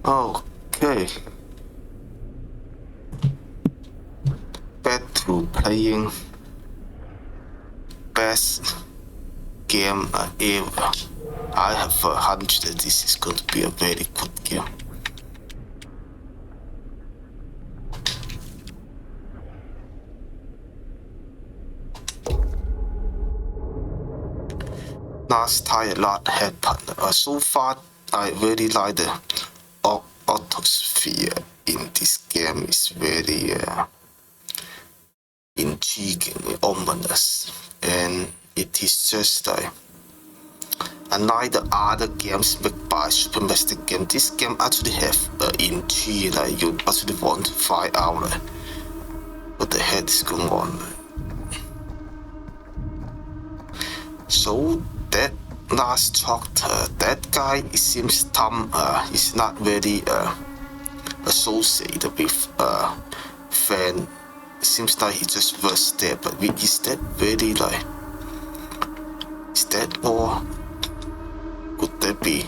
Okay, back to playing best game ever. I have a hunch that this is going to be a very good game. Last time a lot happened. So far, I really like the atmosphere in this game. It's very intriguing, ominous, and it is just like unlike the other games made by Supermassive Game, this game actually have intrigue. Like you actually want to find out what the heck is going on. So that last chapter, that guy, it seems Tom is not very associated with fan. It seems like he just was there, but is that really like, is that more? Could there be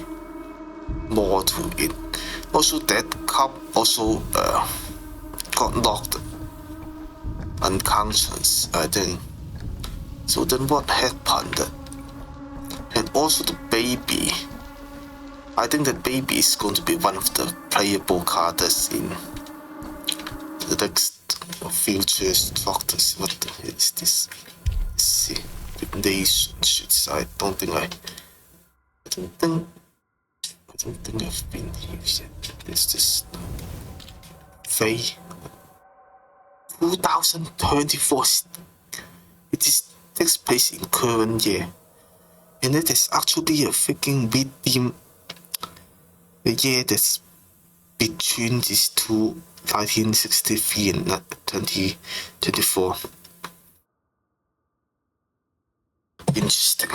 more to it? Also, that cop also got knocked unconscious. So then what happened? And also the baby. I think the baby is going to be one of the playable characters in the next future structures. What the hell is this? Let's see. Relationships. I don't think I've been here yet. It's just Faye. 2024. Takes place in current year. And it is actually a freaking big theme. The year that's between these two, 1963 and 2024. Interesting.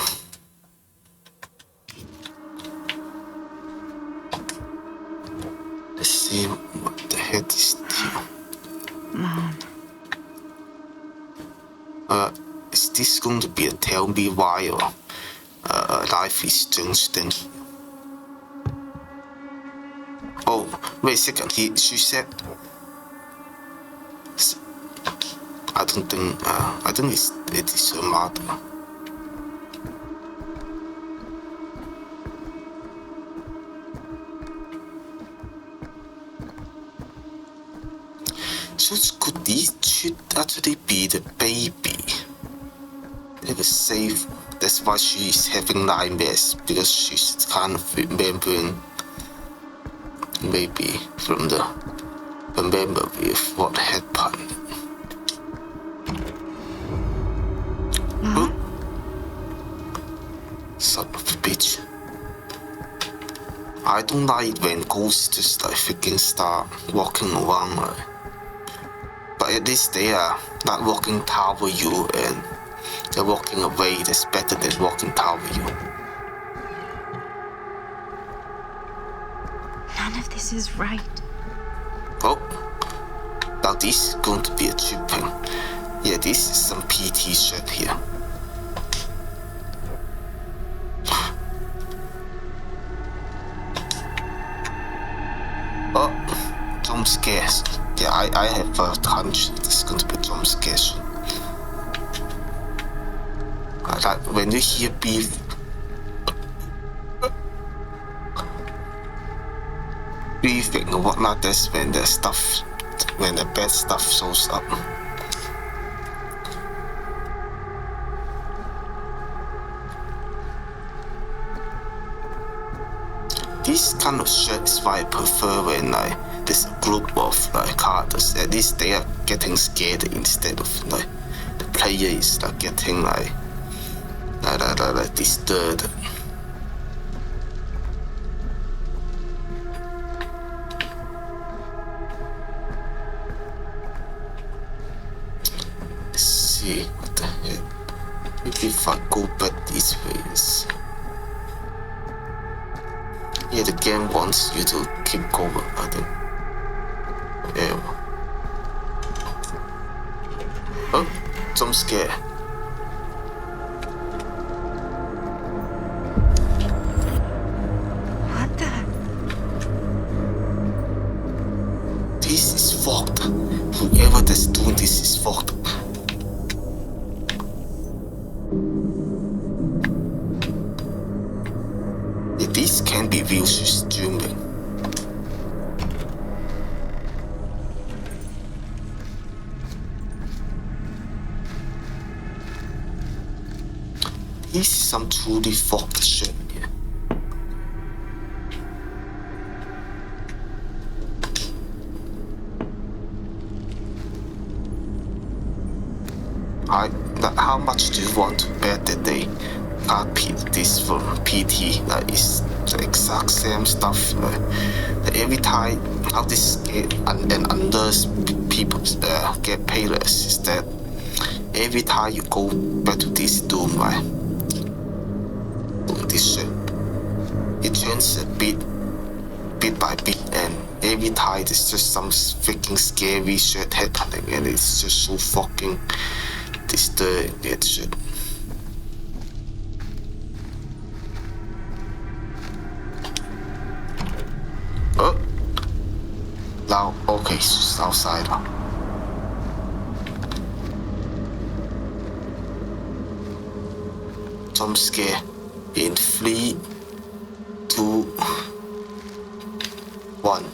Let's see what the heck is here. Mom. Is this going to be a tell me why or life is strange then? Oh, wait a second. She said. I think it is her mother. So should actually be the baby. They were safe. That's why she's having nightmares, because she's kind of remembering maybe from the memory of what happened. Son of a bitch. I don't like when ghosts just like freaking start walking around. But at least they are not walking toward you and they're walking away. That's better than walking toward you. None of this is right. Oh, now this is going to be a tripping. Yeah, this is some PT shit here. Oh, jump scares. Yeah, I have a hunch this is going to be jump scares. Like when you hear beef, breathing or whatnot, that's when the bad stuff shows up. This kind of shit is why I prefer when there's a group of characters. At least they are getting scared instead of the player is getting disturbed. Let's see what the heck. Maybe if I go back these ways. Yeah, the game wants you to keep going, I think. Yeah. Oh, jump scare. What the? fucked. Whoever that's doing this is fucked. This can be real streaming. This is some truly fucked shit here. How much do you want to bet that they copy this from PT? It's the exact same stuff. Every time how this get and others people get paid less is that every time you go back to this doom, right? This shit, it turns a bit by bit, and every time there's just some freaking scary shit happening, and it's just so fucking disturbing. That shit. Oh, now okay, it's just outside. Jump scare in 3, 2, 1.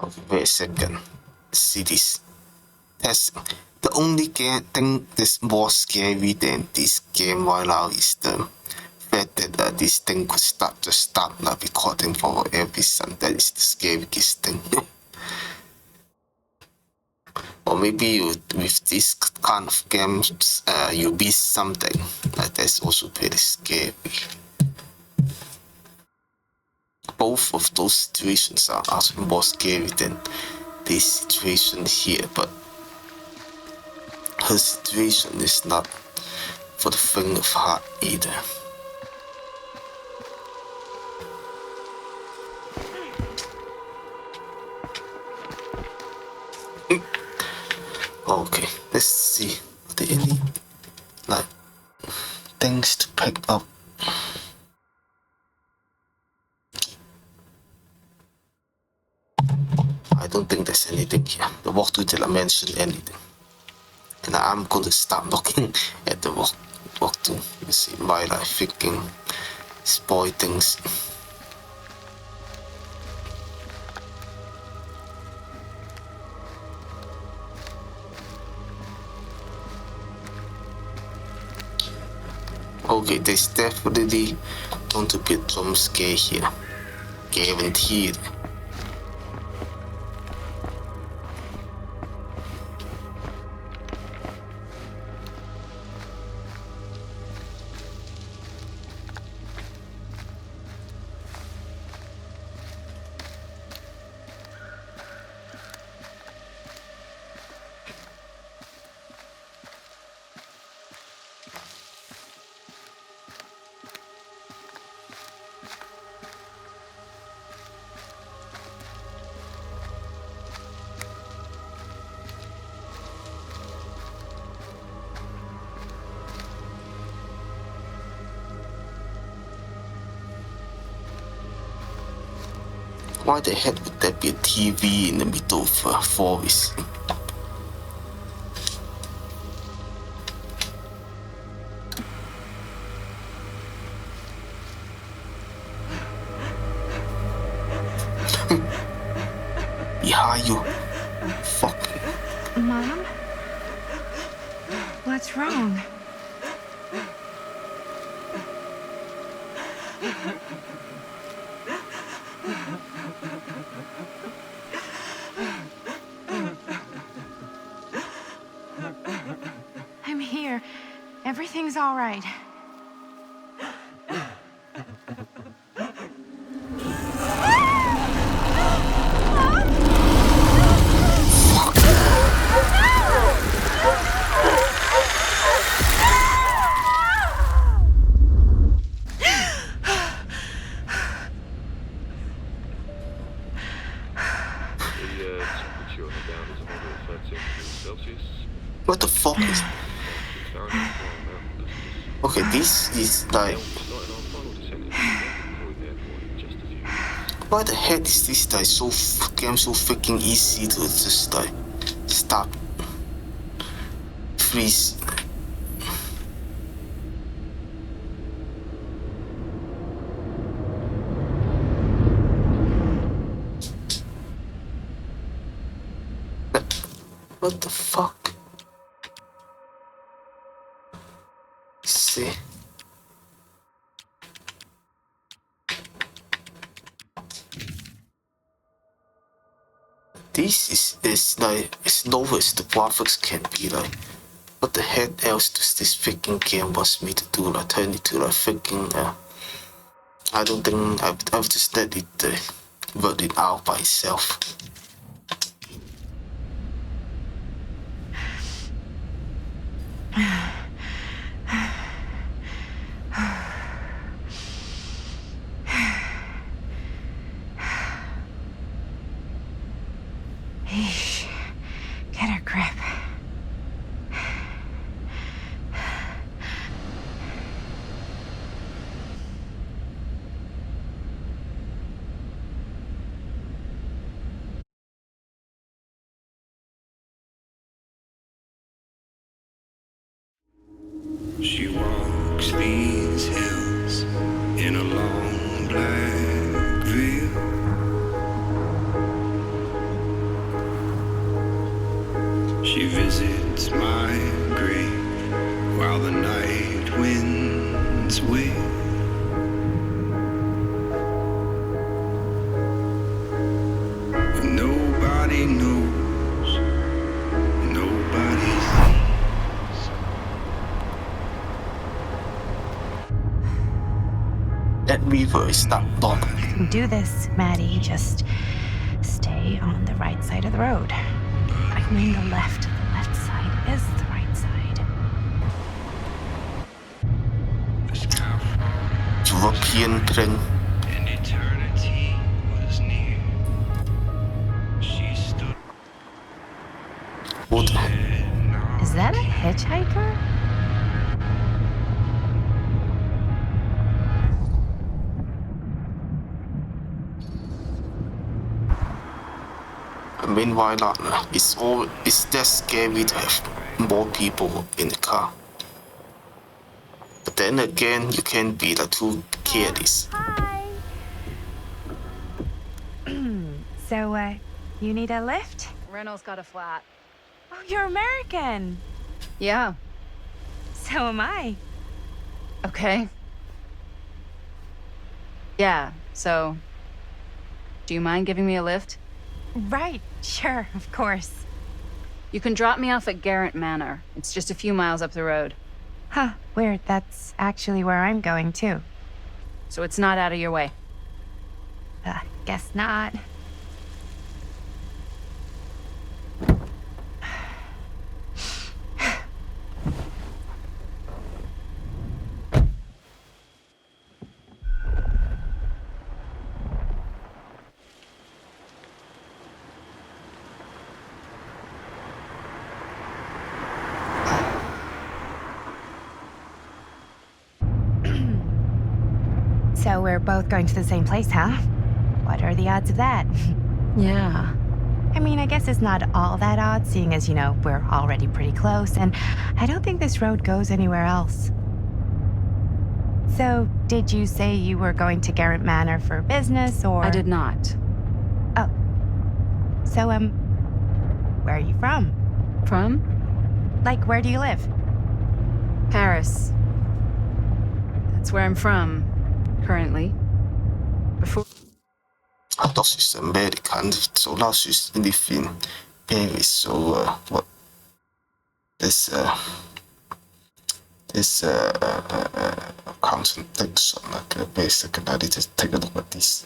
Okay, wait a second. See this. That's the only thing that's more scary than this game right now is the fact that this thing could stop recording for every song. That is the scariest thing. Or maybe with this kind of games, you miss something. That's also pretty scary. Both of those situations are also more scary than this situation here, but her situation is not for the faint of heart either. Okay, let's see. Are there any things to pick up? I don't think there's anything here. The walkthrough didn't mention anything. And I'm gonna stop looking at the walkthrough. You see, my life freaking spoil things. Okay, there's definitely going to be a jump scare here. Guaranteed. Why the heck would there be a TV in the middle of a forest? Behind you. Fucking. Mom? What's wrong? I'm here. Everything's all right. Okay, this is like... Why the heck is this like so game so freaking easy to just like stop, freeze? What the fuck? See. This is like as low as the graphics can be. Like, what the heck else does this freaking game wants me to do? Like, turn it to like freaking I don't think I've just let it work it out by itself. Eesh. Get a grip. She walks these hills in a long black veil. She visits my grave while the night winds wail. But nobody knows, nobody sees. That river is not long. You can do this, Maddie. Just stay on the right side of the road. I mean the left. The left side is the right side. The sky falls European train. and eternity was near. She stood What the heck? and Is that a hitchhiker? I mean, why not? It's that scary to have more people in the car. But then again, you can't be like too careless. Hi. So, you need a lift? Reynolds got a flat. Oh, you're American. Yeah. So am I. Okay. Yeah, so... Do you mind giving me a lift? Right, sure, of course. You can drop me off at Garrett Manor. It's just a few miles up the road. Huh, weird. That's actually where I'm going, too. So it's not out of your way. Guess not. So we're both going to the same place, huh? What are the odds of that? Yeah. I mean, I guess it's not all that odd, seeing as, we're already pretty close, and I don't think this road goes anywhere else. So, did you say you were going to Garrett Manor for business, or...? I did not. Oh. So, where are you from? From? Like, where do you live? Paris. That's where I'm from, currently. Before... I thought she's American, so now she's living in Paris. So what? This contradiction. Like basically, I need to take a look at this.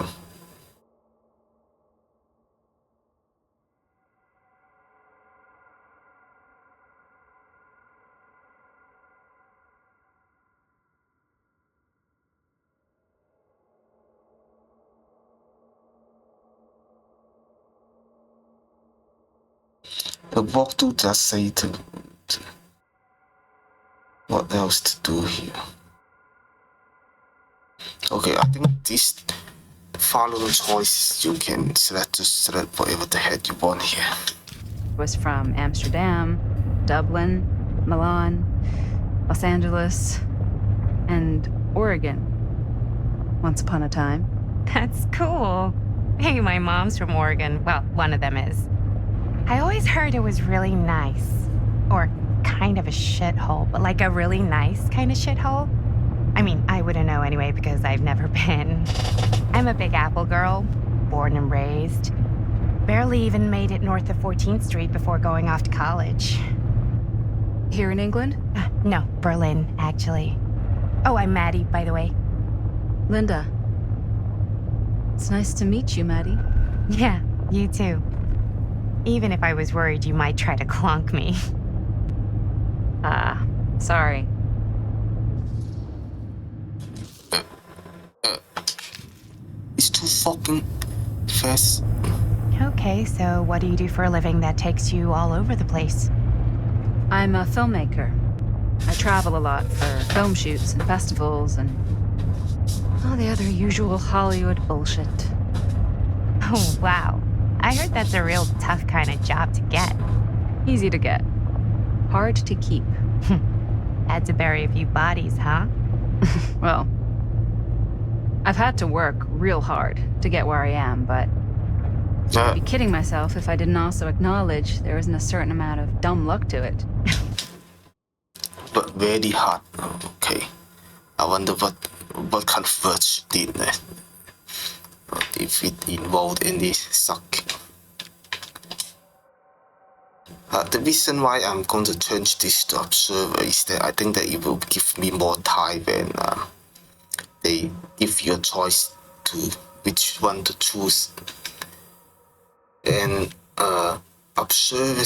What do just say to What else to do here? Okay, I think these following choices you can select whatever the heck you want here. Was from Amsterdam, Dublin, Milan, Los Angeles, and Oregon. Once upon a time. That's cool. Hey, my mom's from Oregon. Well, one of them is. I always heard it was really nice. Or kind of a shithole, but like a really nice kind of shithole. I mean, I wouldn't know anyway because I've never been. I'm a Big Apple girl, born and raised. Barely even made it north of 14th Street before going off to college. Here in England? No, Berlin, actually. Oh, I'm Maddie, by the way. Linda. It's nice to meet you, Maddie. Yeah, you too. Even if I was worried you might try to clonk me. Sorry. It's too fucking fast. Okay, so what do you do for a living that takes you all over the place? I'm a filmmaker. I travel a lot for film shoots and festivals and all the other usual Hollywood bullshit. Oh, wow. I heard that's a real tough kind of job to get. Easy to get. Hard to keep. Had to bury a few bodies, huh? Well, I've had to work real hard to get where I am, but I'd be kidding myself if I didn't also acknowledge there isn't a certain amount of dumb luck to it. But very hard. Okay. I wonder what kind of words did that. If it involved any sucking. The reason why I'm going to change this to observer is that I think that it will give me more time when they give you a choice to which one to choose. And observer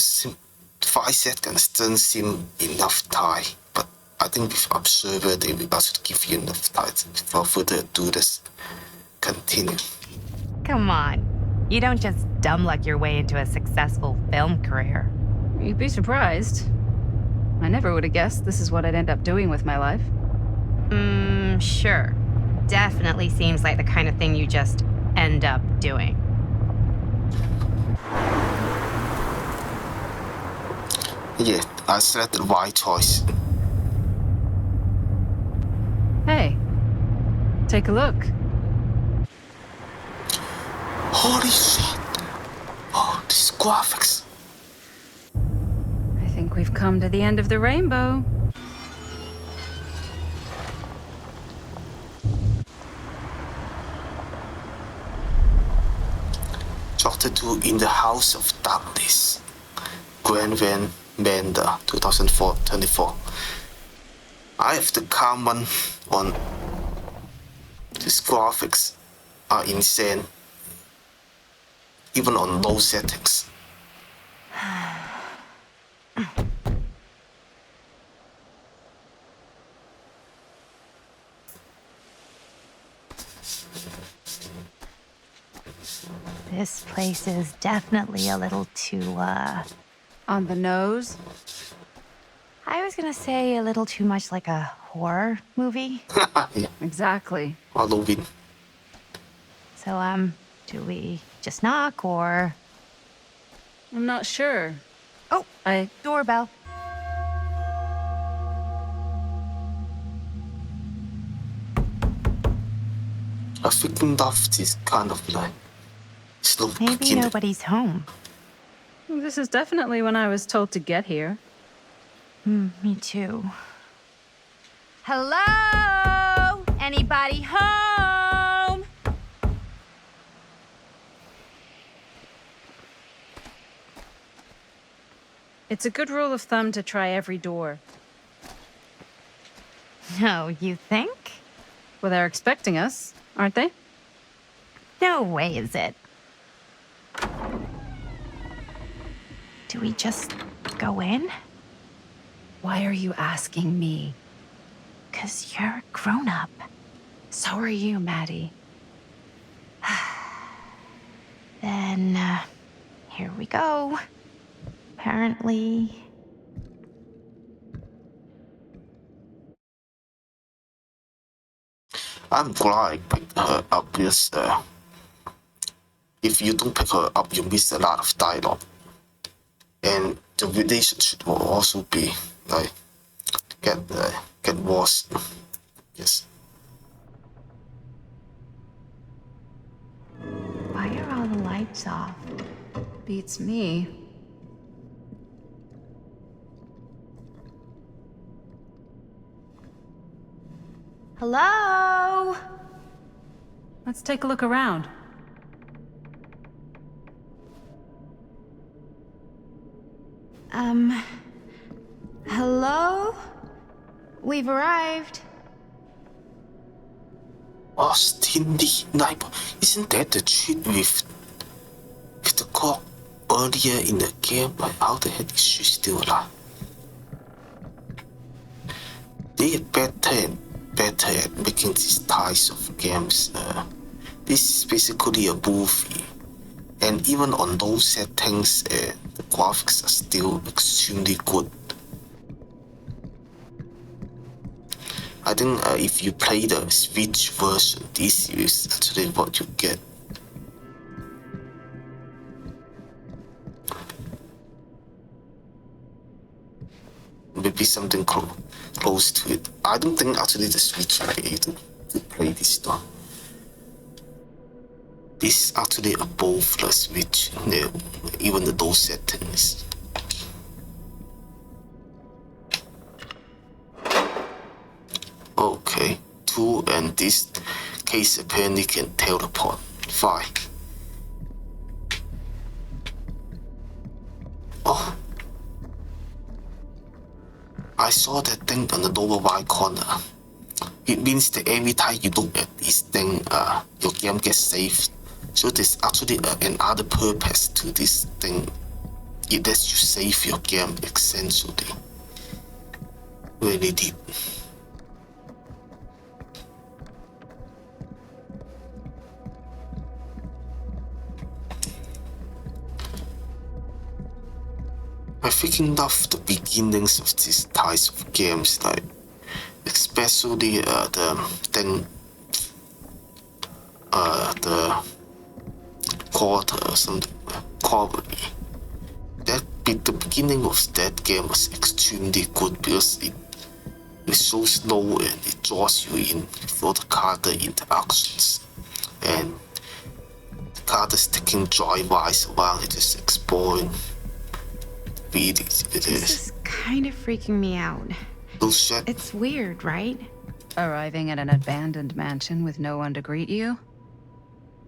5 seconds doesn't seem enough time, but I think with observer they will also give you enough time. Without further ado, let's continue. Come on. You don't just dumb luck your way into a successful film career. You'd be surprised. I never would have guessed this is what I'd end up doing with my life. Sure. Definitely seems like the kind of thing you just end up doing. Yeah, I selected the right choice. Hey, take a look. Holy shit! Oh, these graphics. I think we've come to the end of the rainbow. Chapter 2 in the House of Darkness. Gwen Van Bender, 2024. I have the common on. These graphics are insane. Even on low settings. This place is definitely a little too, On the nose? I was gonna say a little too much like a horror movie. Yeah, Exactly. Halloween. So, do we just knock or... I'm not sure. Oh, doorbell. I freaking love this kind of like slow Maybe beginning. nobody's home. This is definitely when I was told to get here. Me too. Hello? Anybody home? It's a good rule of thumb to try every door. No, you think? Well, they're expecting us, aren't they? No way is it. Do we just go in? Why are you asking me? 'Cause you're a grown-up. So are you, Maddie. Then, here we go. Apparently... I'm glad I picked her up because if you don't pick her up, you miss a lot of dialogue. And the relationship will also be like get worse. Yes. Why are all the lights off? Beats me. Hello? Let's take a look around. Hello? We've arrived. Oh, Stindy neighbor, isn't that the cheat with the clock earlier in the game? Like, how the heck is she still alive? They are better at making these types of games. This is basically a movie, and even on those settings, the graphics are still extremely good. I think if you play the Switch version, this is actually what you get. Maybe something close to it. I don't think actually the Switch will be able to play this stuff. This is actually above the Switch, even those settings. Okay, 2 and this case apparently can teleport. Fine. Oh. I saw that thing on the lower right corner. It means that every time you look at this thing, your game gets saved. So there's actually another purpose to this thing. It lets you save your game essentially. Really deep. I freaking love the beginnings of these types of games, like especially the quarter or something, probably. The beginning of that game was extremely good because it's so slow and it draws you in for the character interactions, and the character's taking joy rides around and just exploring. This is kind of freaking me out. Bullshit. It's weird, right? Arriving at an abandoned mansion with no one to greet you?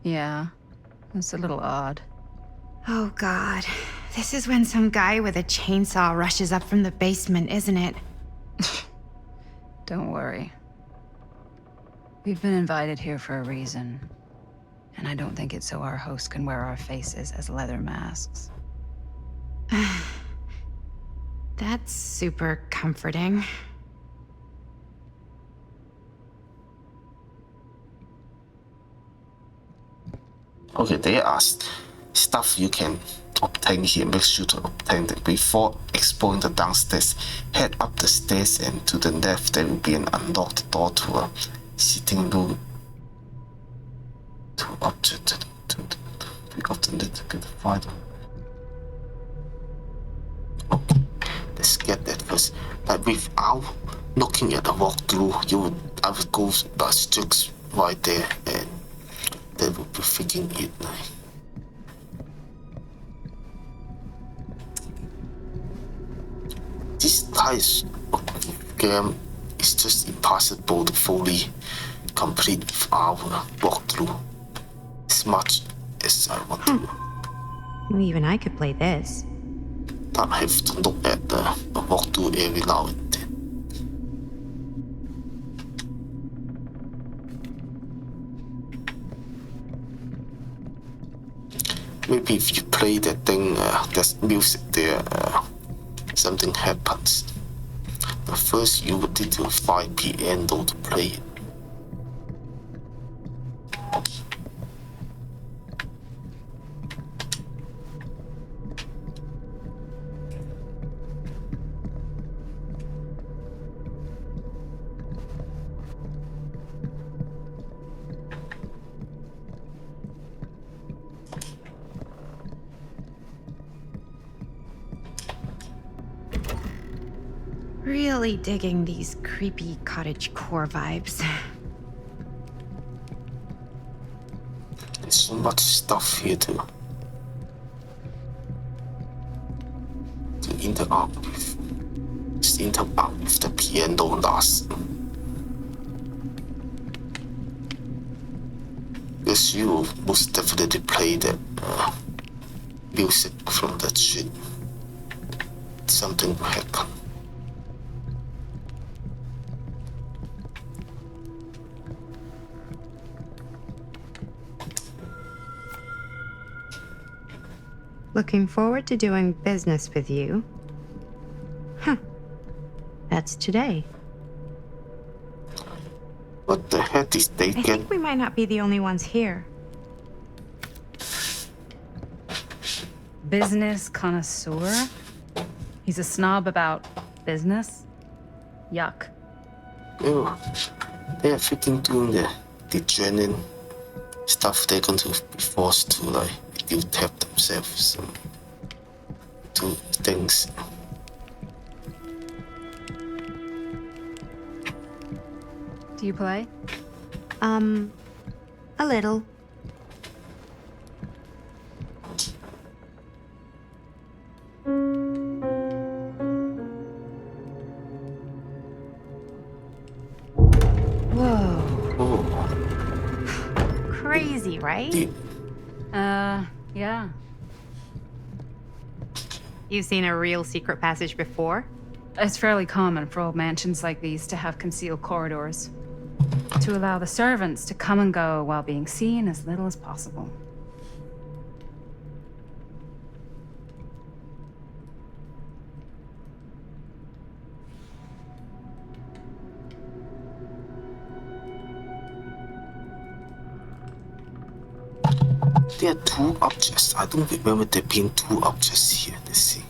Yeah, it's a little odd. Oh god. This is when some guy with a chainsaw rushes up from the basement, isn't it? Don't worry. We've been invited here for a reason. And I don't think it's so our host can wear our faces as leather masks. That's super comforting. Okay, there are stuff you can obtain here. Make sure to obtain them before exploring the downstairs. Head up the stairs and to the left there will be an unlocked door to a sitting room. To object pick up the little bit farther. Okay, let's get that first. But without looking at the walkthrough, I would go straight right there and that would be freaking it. This type of game is just impossible to fully complete without walkthrough as much as I want to. Well, even I could play this. I have to look at the walkthrough every now and then. Maybe if you play that thing, there's music there, something happens. But first you would need to find piano to play it. really digging these creepy cottage core vibes. There's so much stuff here to interact with. Just interact with the piano last. Because you will most definitely play the music from that shit. Something will happen. Looking forward to doing business with you. Huh. That's today. What the heck is they I get? think we might not be the only ones here. Business connoisseur? He's a snob about business? Yuck. Oh, they are freaking doing the genuine stuff. They're going to be forced to like tap themselves to things. Do you play? A little. Whoa. Oh, Crazy, right? Yeah. You've seen a real secret passage before? It's fairly common for old mansions like these to have concealed corridors, to allow the servants to come and go while being seen as little as possible. there are two objects. I don't remember there being two objects here. Let's see.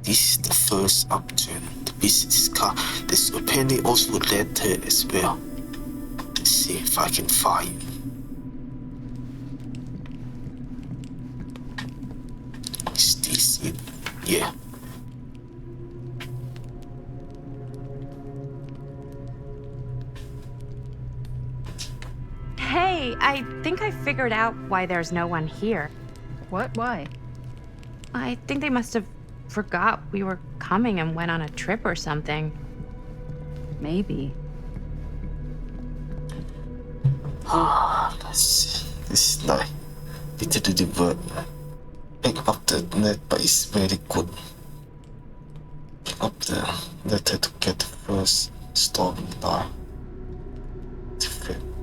This is the first object, the business card. There's apparently also a letter as well. Let's see if I can find it. Is this it? Yeah. Hey, I think I figured out why there's no one here. What? Why? I think they must have forgot we were coming and went on a trip or something. Maybe. Let's see. This is like literally the word. Pick up the net, but it's very good. Pick up the letter to get the first storyline.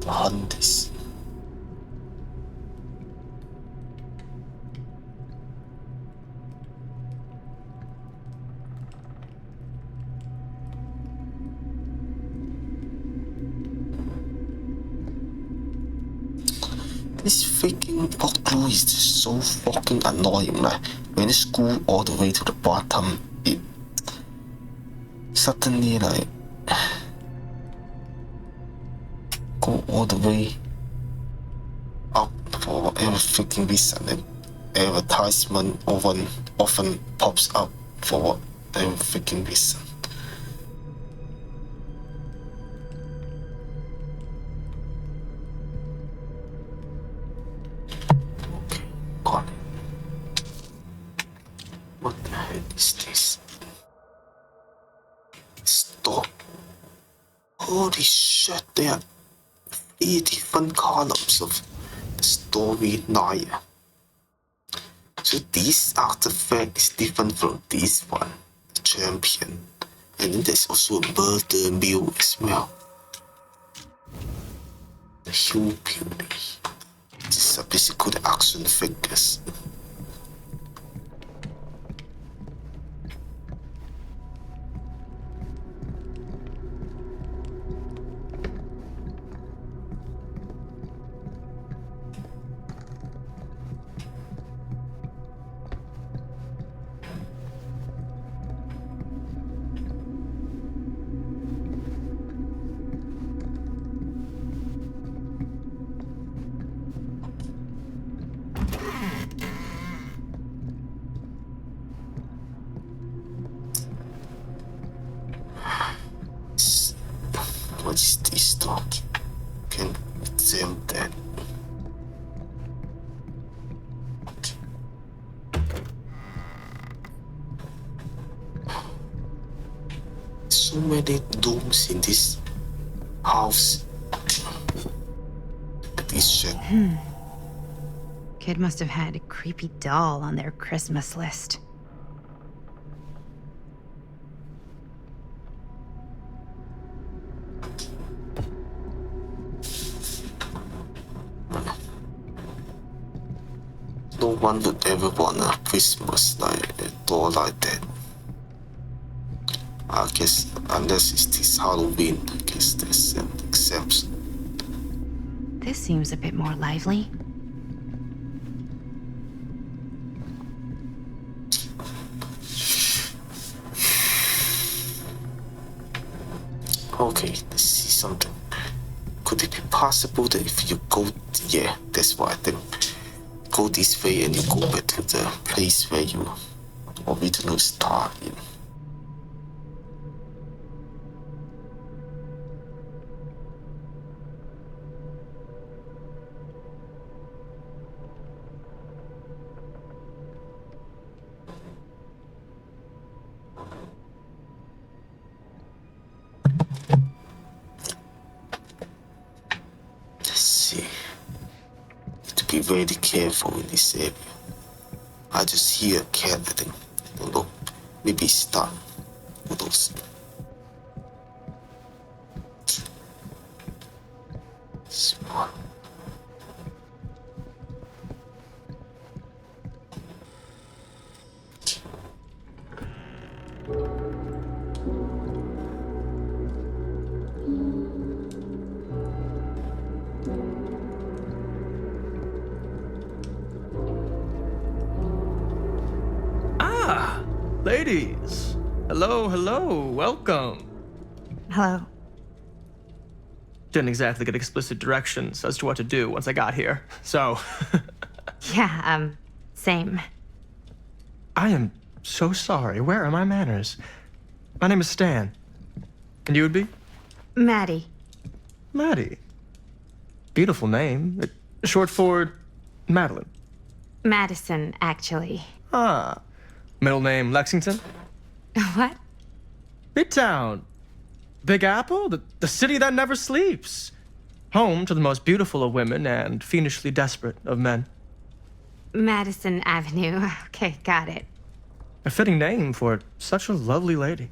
To hunt this. This freaking walkthrough is just so fucking annoying. Like when you scroll all the way to the bottom, it suddenly like go all the way up for every freaking reason, and advertisement often pops up for every freaking reason. Okay, got it. What the heck is this? Stop. Holy shit, there are 3 different columns of the storyline. So this artifact is different from this one, the champion. And then there's also a murder mule as well. The hillbilly. These are basically the action figures. What is this dog? Can them that? So many rooms in this house. This shit. Kid must have had a creepy doll on their Christmas list. No one would ever want a Christmas like a doll like that. I guess unless it's this Halloween, I guess there's an exception. This seems a bit more lively. Okay, let's see something. Could it be possible that if you go, yeah, that's what I think. Go this way and you go back to the place where you originally started. Let's see. To be very careful in this area. I just hear a cat, I think. Don't know. Maybe start. Who knows? Smart. Ladies, hello, welcome. Hello. Didn't exactly get explicit directions as to what to do once I got here, so Yeah, same. I am so sorry. Where are my manners? My name is Stan. And you would be? Maddie. Maddie. Beautiful name. Short for Madeline. Madison, actually. Ah. Middle name Lexington? What? Midtown. Big Apple, the city that never sleeps. Home to the most beautiful of women and fiendishly desperate of men. Madison Avenue. Okay, got it. A fitting name for such a lovely lady.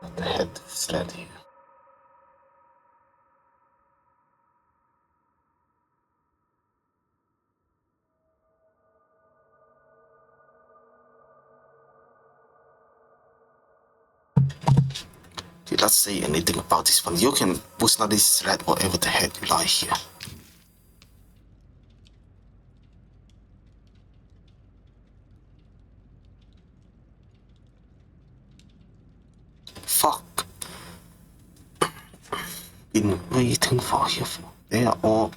What the heck is that here? Did not say anything about this one. You can post not this thread whatever the heck you like here. Fuck. Been waiting for here for. They are all.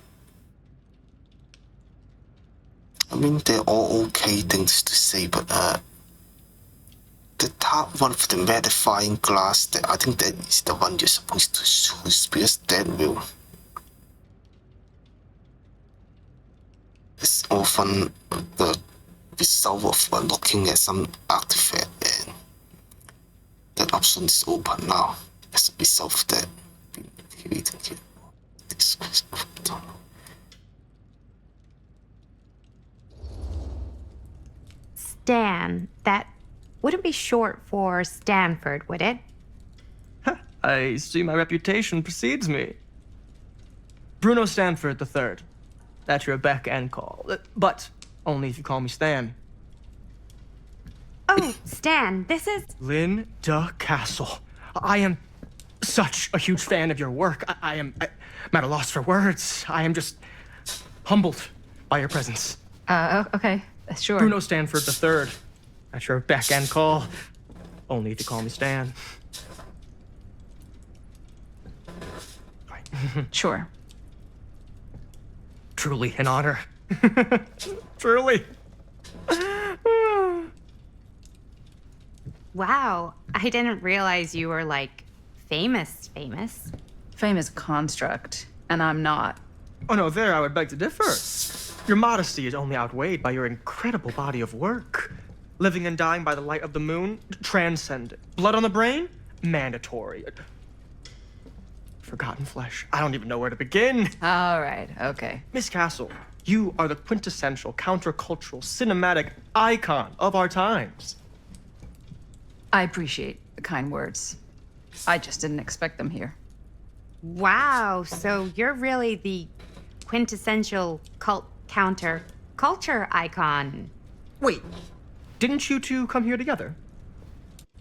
I mean, they're all okay things to say, but the top one for the magnifying glass, that I think that is the one you're supposed to choose because that will. It's often the result of looking at some artifact, and that option is open now. As a result of that, this Stan. That wouldn't be short for Stanford, would it? I see my reputation precedes me. Bruno Stanford III. At your beck and call. But only if you call me Stan. Oh, Stan, this is... Linda Castle. I am such a huge fan of your work. I'm at a loss for words. I am just humbled by your presence. Okay, sure. Bruno Stanford III. At your beck and call. Only if you call me Stan. Sure. Truly an honor. Truly. Wow, I didn't realize you were like famous. Fame is a construct, and I'm not. Oh no, there I would beg to differ. Your modesty is only outweighed by your incredible body of work. Living and dying by the light of the moon, transcendent. Blood on the brain, mandatory. Forgotten flesh. I don't even know where to begin. All right, okay. Miss Castle, you are the quintessential countercultural cinematic icon of our times. I appreciate the kind words. I just didn't expect them here. Wow, so you're really the quintessential culture icon. Wait, didn't you two come here together?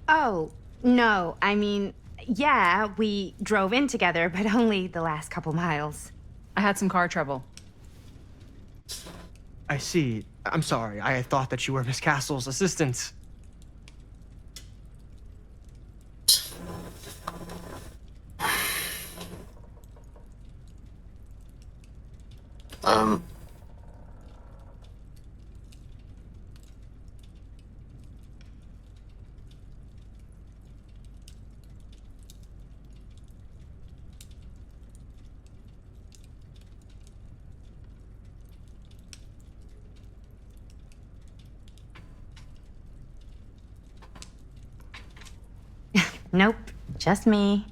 Oh, no, I mean, yeah, we drove in together, but only the last couple miles. I had some car trouble. I see. I'm sorry. I thought that you were Miss Castle's assistant. Nope, just me.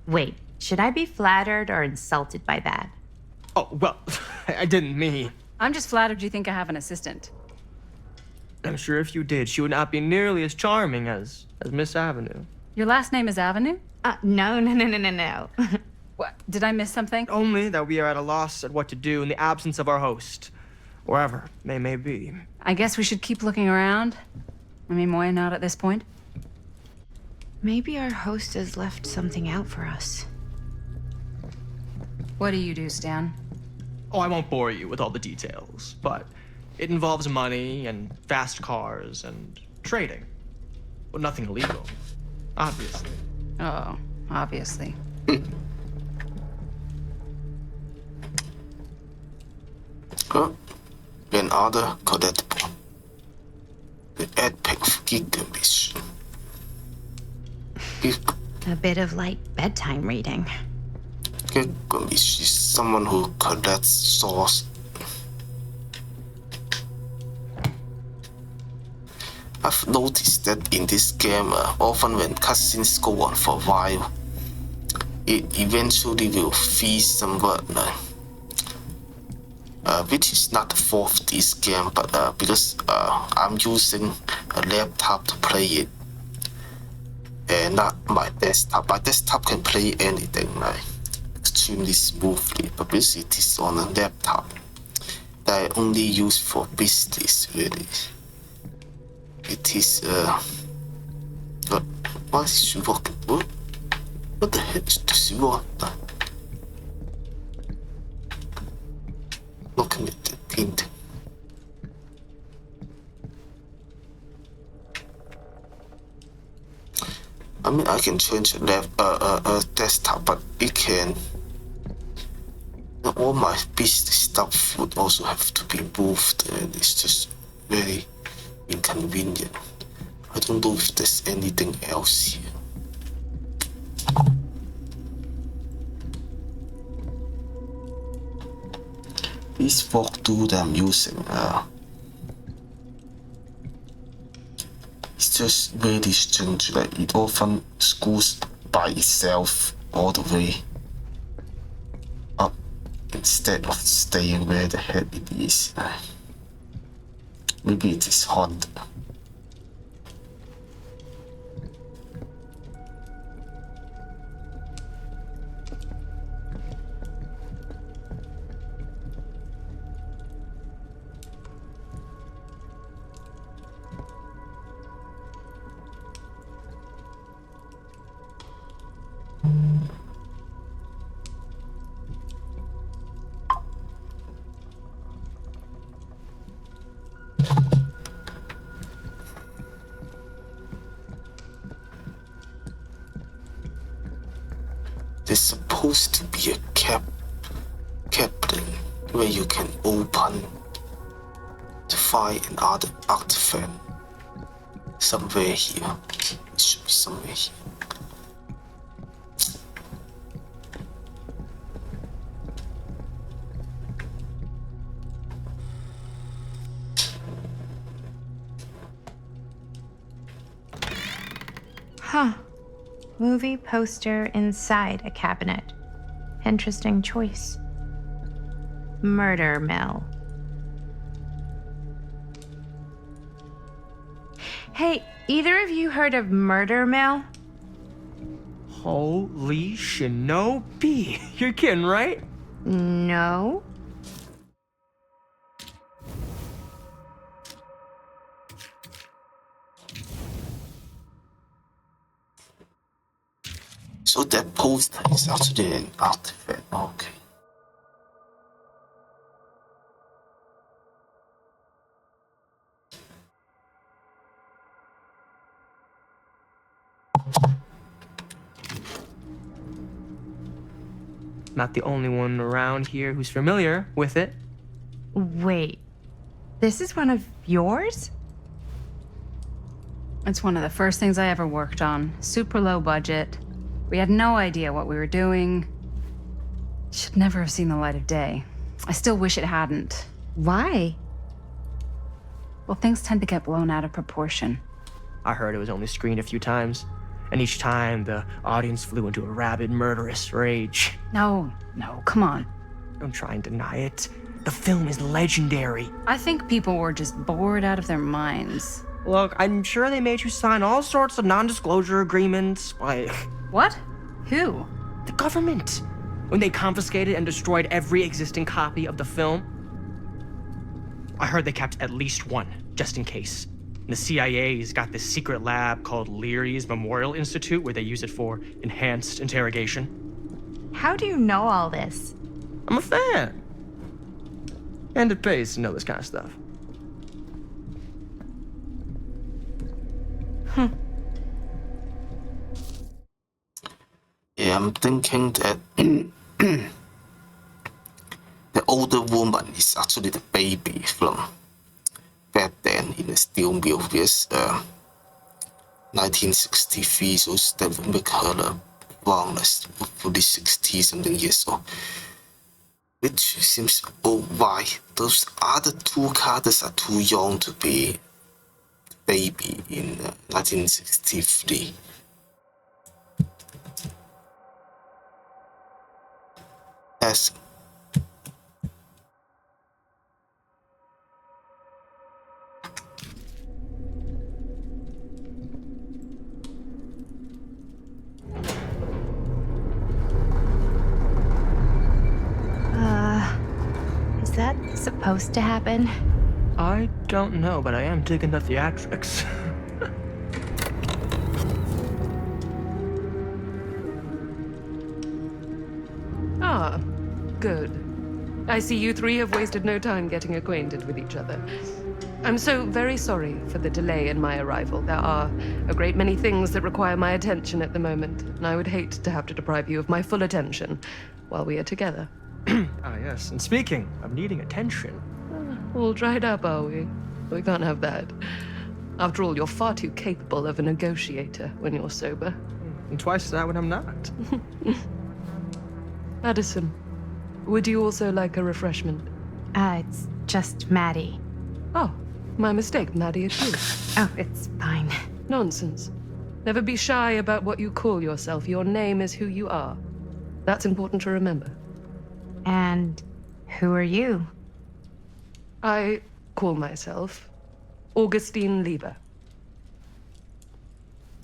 Wait, should I be flattered or insulted by that? Oh, well, I didn't mean. I'm just flattered you think I have an assistant. I'm sure if you did, she would not be nearly as charming as Miss Avenue. Your last name is Avenue? No. What? Did I miss something? Only that we are at a loss at what to do in the absence of our host, wherever they may be. I guess we should keep looking around. I mean, why not at this point? Maybe our host has left something out for us. What do you do, Stan? Oh, I won't bore you with all the details, but it involves money and fast cars and trading. Well, nothing illegal, obviously. Oh, obviously. Another collectible. The epic Gilgamesh. A bit of like bedtime reading. Gilgamesh is someone who collects swords. I've noticed that in this game, often when cutscenes go on for a while, it eventually will freeze somewhat, which is not the fault of this game, but because I'm using a laptop to play it, and not my desktop. My desktop can play anything extremely smoothly, but because it is on a laptop that I only use for business, really. It is why is she walking? What the heck does she want? Looking at the painting. I mean, I can change a desktop, but it can. All my business stuff would also have to be moved, and it's just very inconvenient. I don't know if there's anything else here. This walkthrough that I'm using, it's just really strange. Like, it often screws by itself all the way up instead of staying where the heck it is. Maybe it is haunted. There's supposed to be a captain where you can open to find another artifact somewhere here. somewhere here. Huh. Movie poster inside a cabinet. Interesting choice. Murder Mill. Hey, either of you heard of Murder Mill? Holy shinobi. You're kidding, right? No. So that poster is actually an artifact. Okay. Not the only one around here who's familiar with it. Wait. This is one of yours? It's one of the first things I ever worked on. Super low budget. We had no idea what we were doing. Should never have seen the light of day. I still wish it hadn't. Why? Well, things tend to get blown out of proportion. I heard it was only screened a few times, and each time the audience flew into a rabid, murderous rage. No, come on. Don't try and deny it. The film is legendary. I think people were just bored out of their minds. Look, I'm sure they made you sign all sorts of non-disclosure agreements, like What? Who? the government, when they confiscated and destroyed every existing copy of the film. I heard they kept at least one, just in case. And the CIA's got this secret lab called Leary's Memorial Institute where they use it for enhanced interrogation. How do you know all this? I'm a fan. And it pays to know this kind of stuff. Yeah, I'm thinking that the older woman is actually the baby from back then in the steel mill with 1963, so that would make her around like 60 something years old. Which seems, oh, why? Those other two characters are too young to be baby in 1963. As Is that supposed to happen? I don't know, but I am digging the theatrics. Ah, good. I see you three have wasted no time getting acquainted with each other. I'm so very sorry for the delay in my arrival. There are a great many things that require my attention at the moment, and I would hate to have to deprive you of my full attention while we are together. Ah, yes. And speaking of needing attention, All dried up, are we? We can't have that. After all, you're far too capable of a negotiator when you're sober. and twice that when I'm not. Addison, would you also like a refreshment? It's just Maddie. Oh, my mistake, Maddie, it's you. Oh, it's fine. Nonsense. Never be shy about what you call yourself. Your name is who you are. That's important to remember. And who are you? I call myself Augustine Lieber.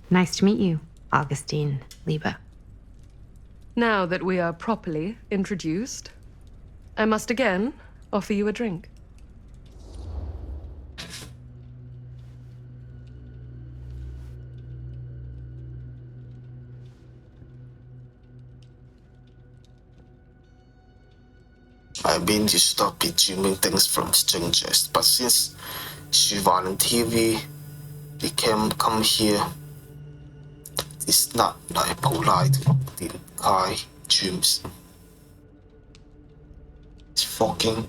Nice to meet you, Augustine Lieber. Now that we are properly introduced, I must again offer you a drink. I've been to stop consuming things from strangers, but since she voluntarily come here, it's not like polite to deny dreams. It's fucking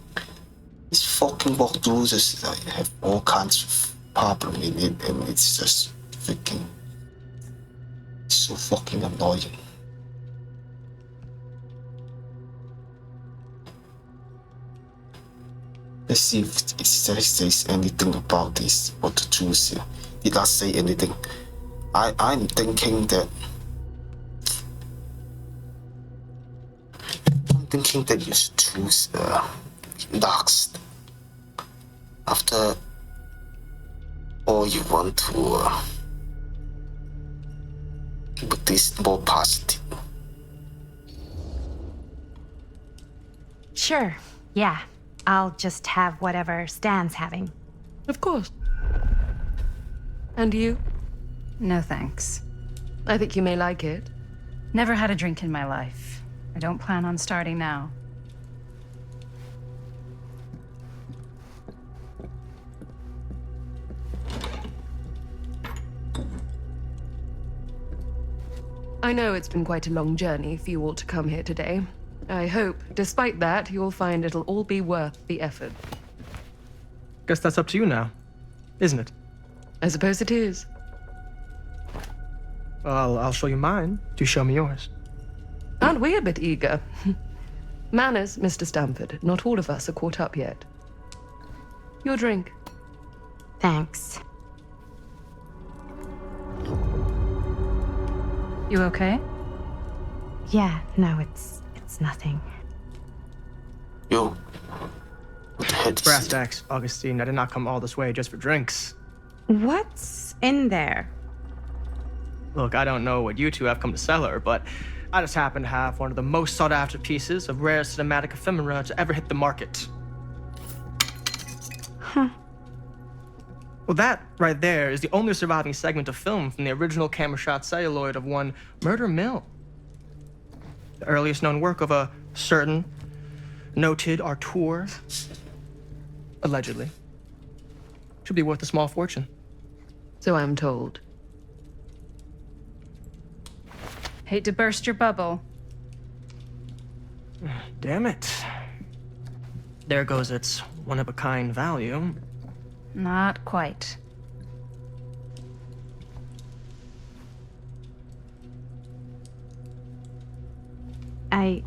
walk through this. I have all kinds of problem in it, and it's just freaking So fucking annoying. Let's see if it says anything about this, what to choose here. Did I say anything? I'm thinking that you should choose Darkst. After all, you want to put this more positive. Sure, yeah. I'll just have whatever Stan's having. Of course. And you? No thanks. I think you may like it. Never had a drink in my life. I don't plan on starting now. I know it's been quite a long journey for you all to come here today. I hope, despite that, you'll find it'll all be worth the effort. Guess that's up to you now, isn't it? I suppose it is. Well, I'll show you mine. Do show me yours. Aren't we a bit eager? Manners, Mr. Stamford. Not all of us are caught up yet. Your drink. Thanks. You okay? Yeah, no, it's nothing. Yo, what the heck is Brass it? tacks, Augustine. I did not come all this way just for drinks. What's in there? Look, I don't know what you two have come to cellar, but I just happen to have one of the most sought-after pieces of rare cinematic ephemera to ever hit the market. Huh. Well, that right there is the only surviving segment of film from the original camera shot celluloid of one Murder Mill. The earliest known work of a certain noted auteur, allegedly. Should be worth a small fortune. So I'm told. Hate to burst your bubble. Damn it. There goes its one-of-a-kind value. Not quite. I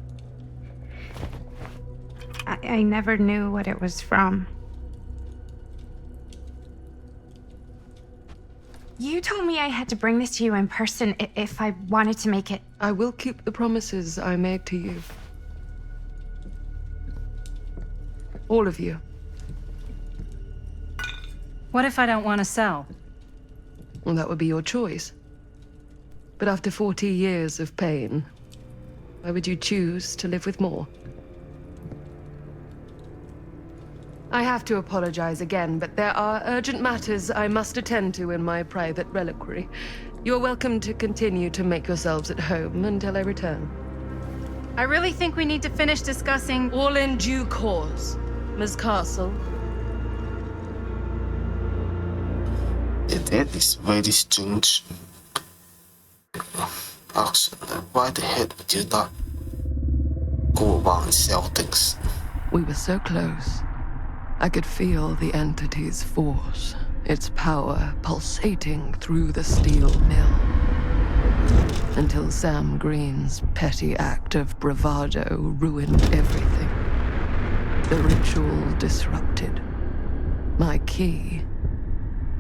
never knew what it was from. You told me I had to bring this to you in person if I wanted to make it. I will keep the promises I made to you. All of you. What if I don't want to sell? Well, that would be your choice. But after 40 years of pain, why would you choose to live with more? I have to apologize again, but there are urgent matters I must attend to in my private reliquary. You're welcome to continue to make yourselves at home until I return. I really think we need to finish discussing. All in due course, Ms. Castle. That is very strange. Action, why the heck would you not go around and sell things? We were so close. I could feel the entity's force, its power pulsating through the steel mill. Until Sam Green's petty act of bravado ruined everything. The ritual disrupted. My key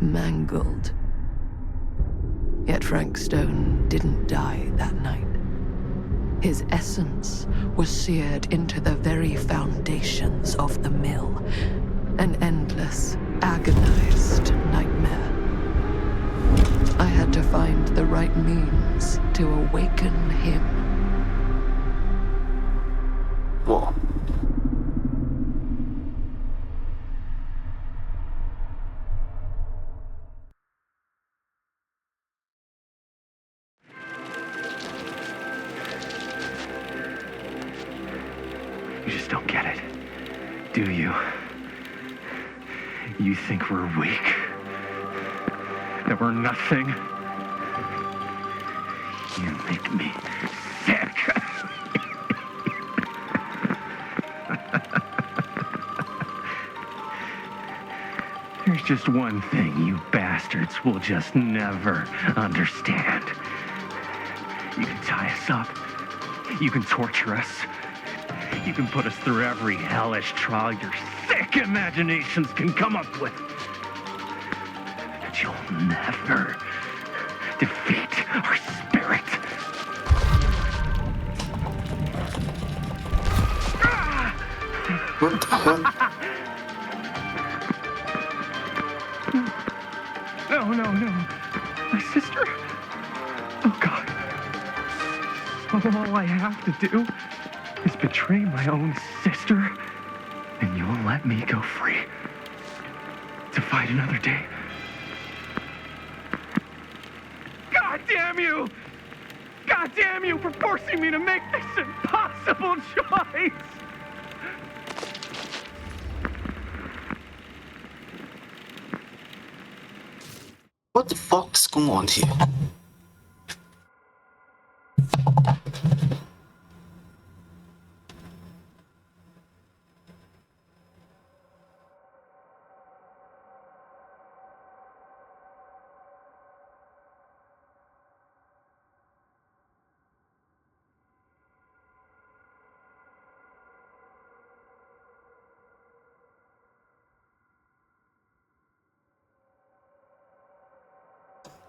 mangled. Yet Frank Stone didn't die that night. His essence was seared into the very foundations of the mill. An endless, agonized nightmare. I had to find the right means to awaken him. Whoa. You just don't get it, do you? You think we're weak? That we're nothing? You make me sick. There's just one thing you bastards will just never understand. You can tie us up. You can torture us. You can put us through every hellish trial your sick imaginations can come up with. But you'll never defeat our spirit. What the hell? No. My sister? Oh, God. All I have to do is betray my own sister, and you'll let me go free to fight another day. God damn you! God damn you for forcing me to make this impossible choice! What the fuck is going on here?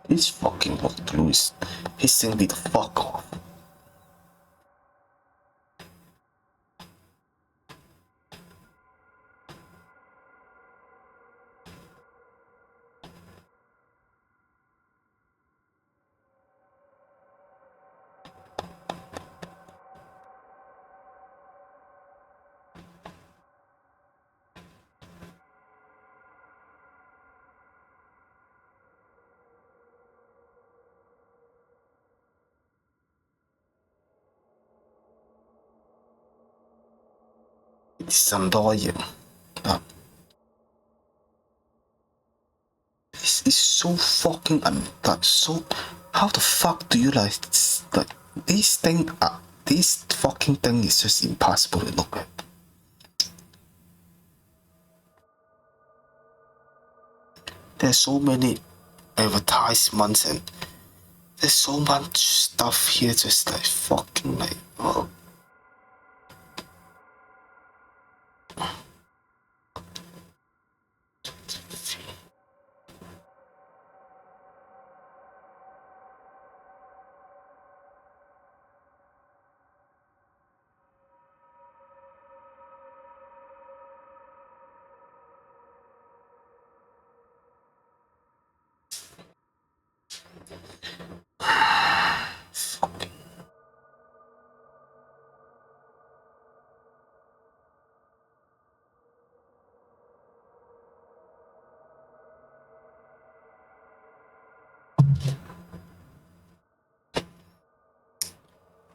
This fucking walkthrough is pissing me the fuck off. It's annoying. This is so fucking so. How the fuck do you like this thing? This fucking thing is just impossible to look at. There's so many advertisements and there's so much stuff here, just like fucking like oh.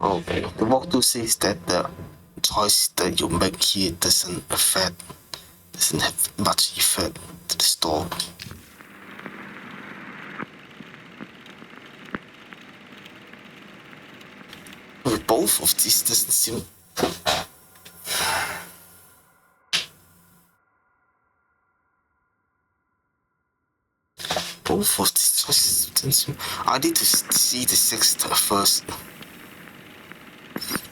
Okay, the walkthrough says that the choice that you make here doesn't have much effect to the story. But both of these doesn't seem. Both of these choices doesn't seem. I need to see the sixth first.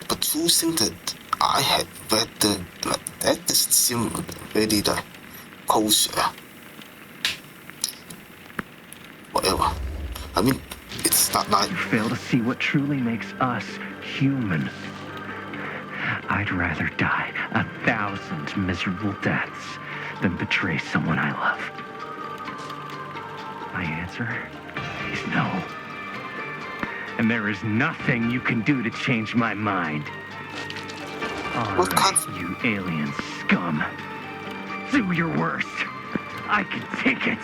But choosing that I had read that doesn't seem really the kosher. Whatever. I mean, it's not like. You fail to see what truly makes us human. I'd rather die 1,000 miserable deaths than betray someone I love. My answer is no. And there is nothing you can do to change my mind. All right, you alien scum. Do your worst. I can take it.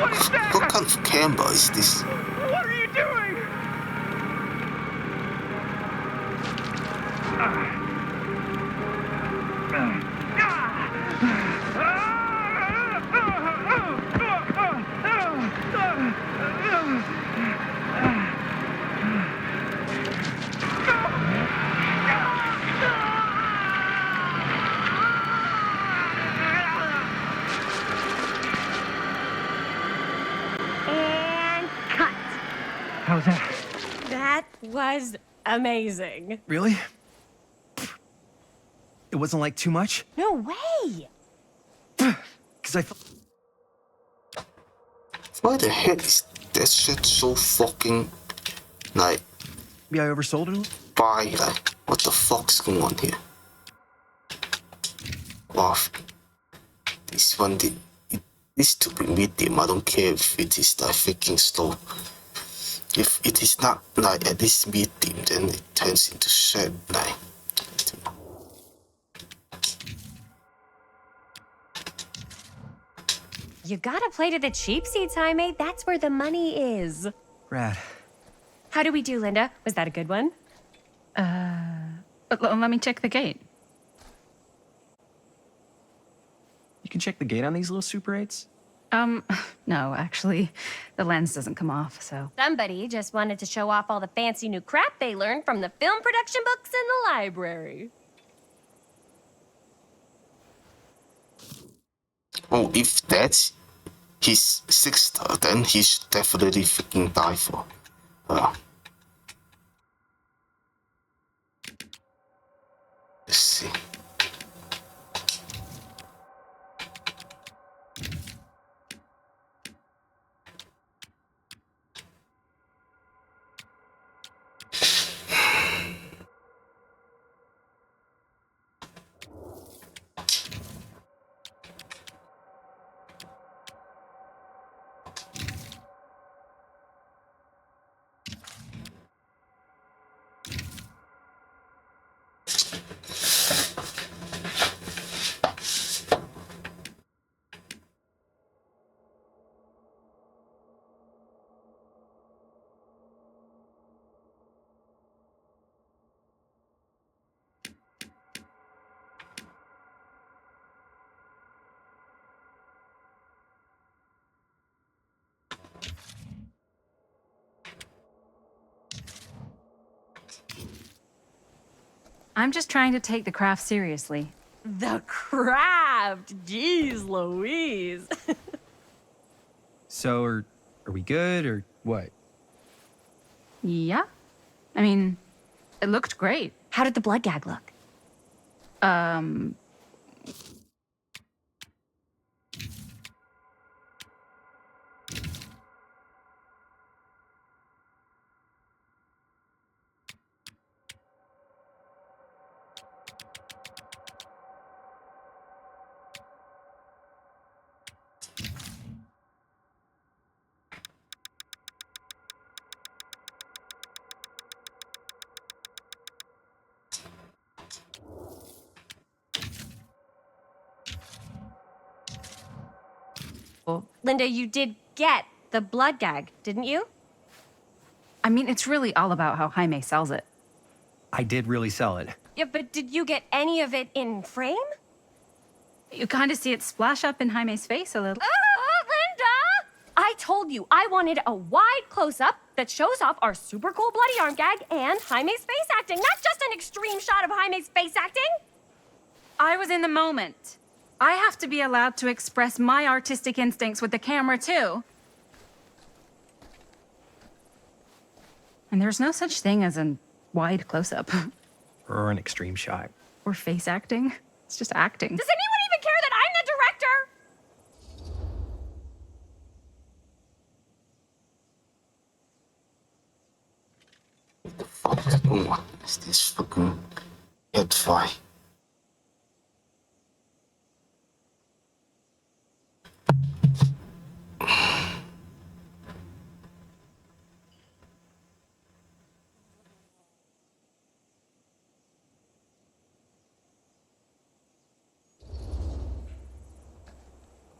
What is that? What kind of camera is this? What are you doing? How's that? That was amazing. Really? It wasn't like too much? No way. Because I felt. Why the heck is that shit so fucking like Maybe I oversold it a little? by like what the fuck's going on here? Wow. This one this to be medium, I don't care if it is like freaking slow. If it is not like at this medium, then it turns into shit like. You gotta play to the cheap seats, Jaime. That's where the money is. Rad. How do we do, Linda? Was that a good one? Let me check the gate. You can check the gate on these little Super 8s? No, actually, the lens doesn't come off, so. Somebody just wanted to show off all the fancy new crap they learned from the film production books in the library. Oh, if that's his sister, then he should definitely freaking die for. Let's see. I'm just trying to take the craft seriously. The craft! Jeez Louise. So, are we good, or what? Yeah? I mean, it looked great. How did the blood gag look? Linda, you did get the blood gag, didn't you? I mean, it's really all about how Jaime sells it. I did really sell it. Yeah, but did you get any of it in frame? You kind of see it splash up in Jaime's face a little. Linda! I told you I wanted a wide close-up that shows off our super cool bloody arm gag and Jaime's face acting, not just an extreme shot of Jaime's face acting. I was in the moment. I have to be allowed to express my artistic instincts with the camera, too. And there's no such thing as a wide close-up. Or an extreme shot. Or face acting. It's just acting. Does anyone even care that I'm the director? What the fuck is going on? Is this fucking headfire?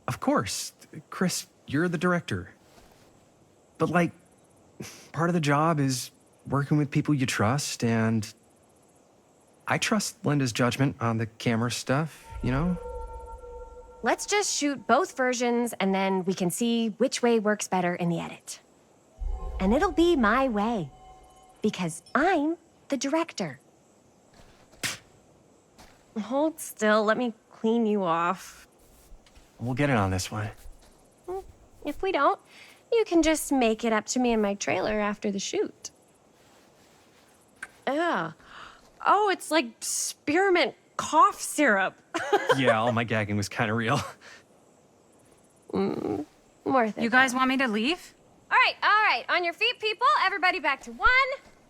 Of course. Chris, you're the director. But, like, part of the job is working with people you trust, and I trust Linda's judgment on the camera stuff, you know? Let's just shoot both versions and then we can see which way works better in the edit. And it'll be my way. Because I'm the director. Hold still, let me clean you off. We'll get it on this one. If we don't, You can just make it up to me in my trailer after the shoot. Ugh. Oh, it's like spearmint cough syrup. Yeah, all my gagging was kind of real. Worth it. You guys want me to leave? All right. On your feet, people. Everybody back to 1.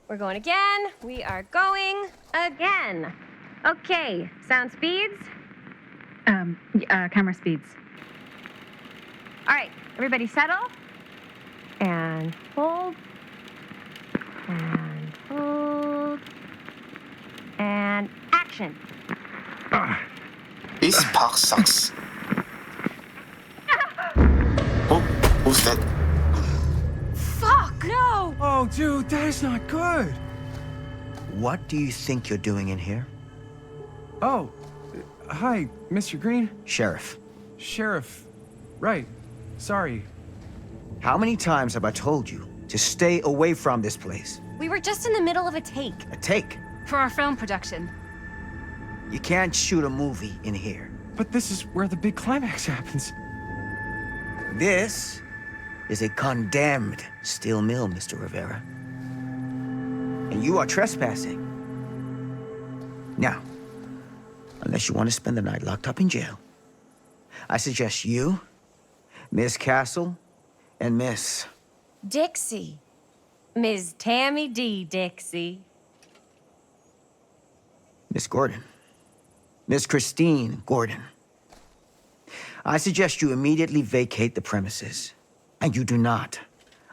We're going again. We are going again. Okay, sound speeds. Camera speeds. All right, everybody settle. And hold. And hold. And action. This park sucks. Oh, who's that? Fuck! No! Oh, dude, that is not good. What do you think you're doing in here? Oh, hi, Mr. Green. Sheriff, Sheriff. Right. Sorry. how many times have I told you to stay away from this place? We were just in the middle of a take. A take. For our film production. You can't shoot a movie in here. But this is where the big climax happens. This is a condemned steel mill, Mr. Rivera. And you are trespassing. Now, unless you want to spend the night locked up in jail, I suggest you, Miss Castle, and Miss... Dixie. Ms. Tammy D. Dixie. Miss Gordon. Miss Christine Gordon. I suggest you immediately vacate the premises. And you do not,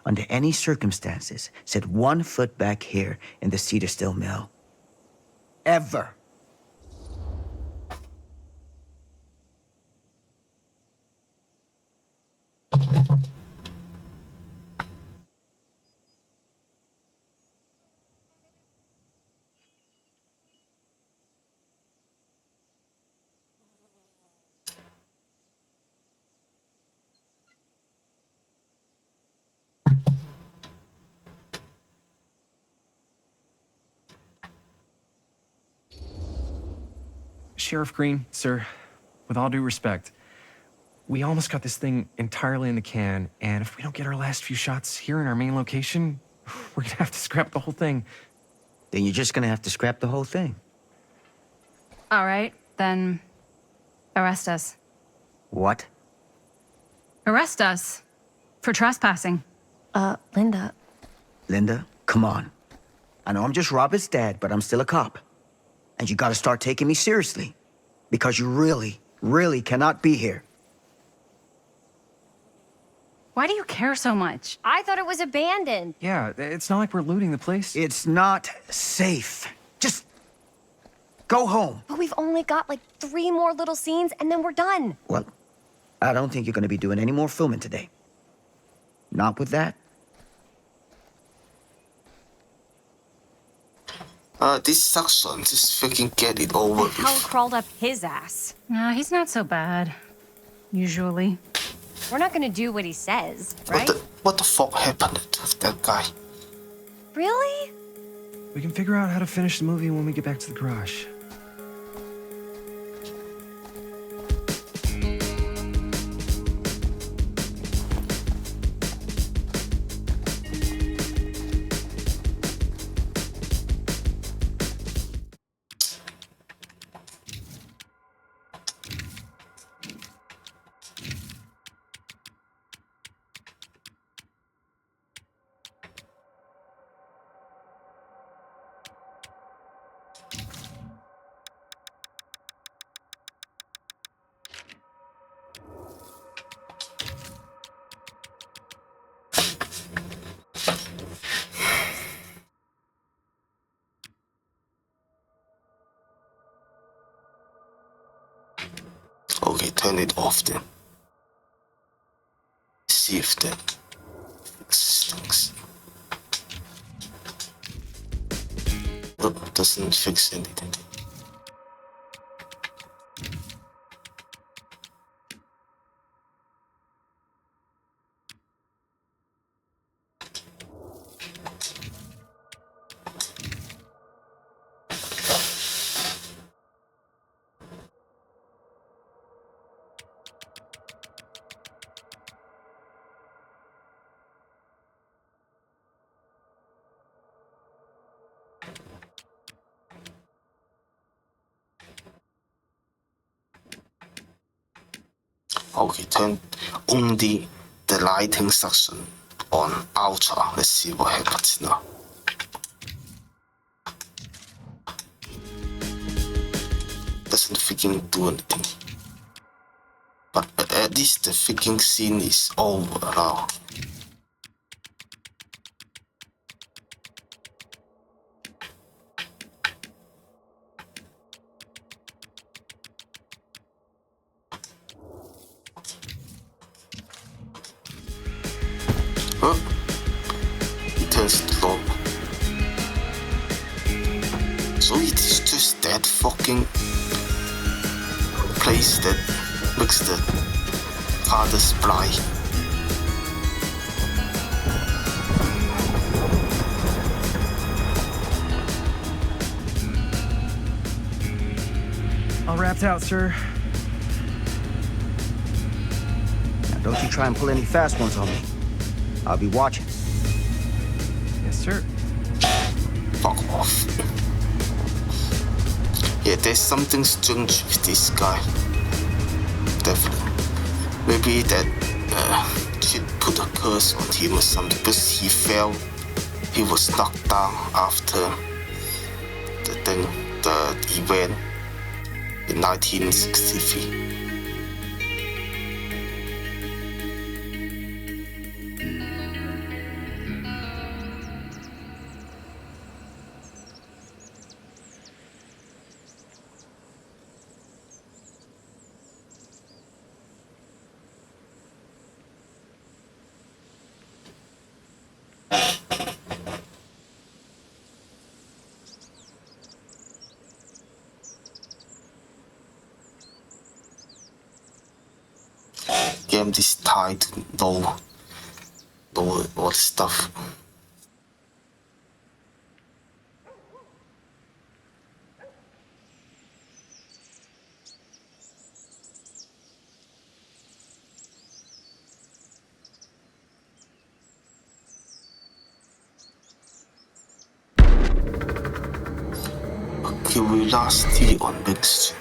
under any circumstances, set 1 foot back here in the Cedar Still Mill. Ever. Sheriff Green, sir, with all due respect, we almost got this thing entirely in the can, and if we don't get our last few shots here in our main location, we're gonna have to scrap the whole thing. Then you're just gonna have to scrap the whole thing. All right, then arrest us. What? Arrest us for trespassing. Linda. Linda, come on. I know I'm just Robert's dad, but I'm still a cop. And you gotta start taking me seriously. Because you really, really cannot be here. Why do you care so much? I thought it was abandoned. Yeah, it's not like we're looting the place. It's not safe. Just go home. But we've only got like 3 more little scenes and then we're done. Well, I don't think you're gonna be doing any more filming today. Not with that. This suction, just freaking get it over with. Hell crawled up his ass. No, he's not so bad. Usually. We're not gonna do what he says, right? What the fuck happened with that guy? Really? We can figure out how to finish the movie when we get back to the garage. Okay, turn it off then. See if that fixes things. Nope, doesn't fix anything. Okay, turn only the lighting section on ultra. Let's see what happens now. Doesn't freaking do anything. But at least the freaking scene is over now. Huh? It turns low. So it is just that fucking place that makes the fathers blind. All wrapped out, sir. Now, don't you try and pull any fast ones on me. I'll be watching. Yes, sir. Fuck off. Yeah, there's something strange with this guy. Definitely. Maybe that shit put a curse on him or something because he fell. He was knocked down after the event in 1963. Game is tied to know all the stuff. Curiosity on Big Street.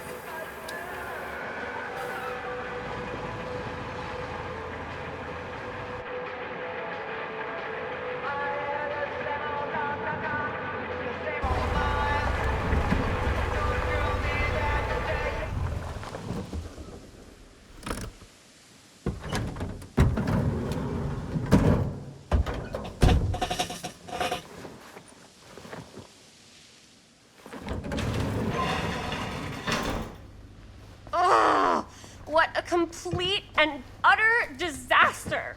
What a complete and utter disaster.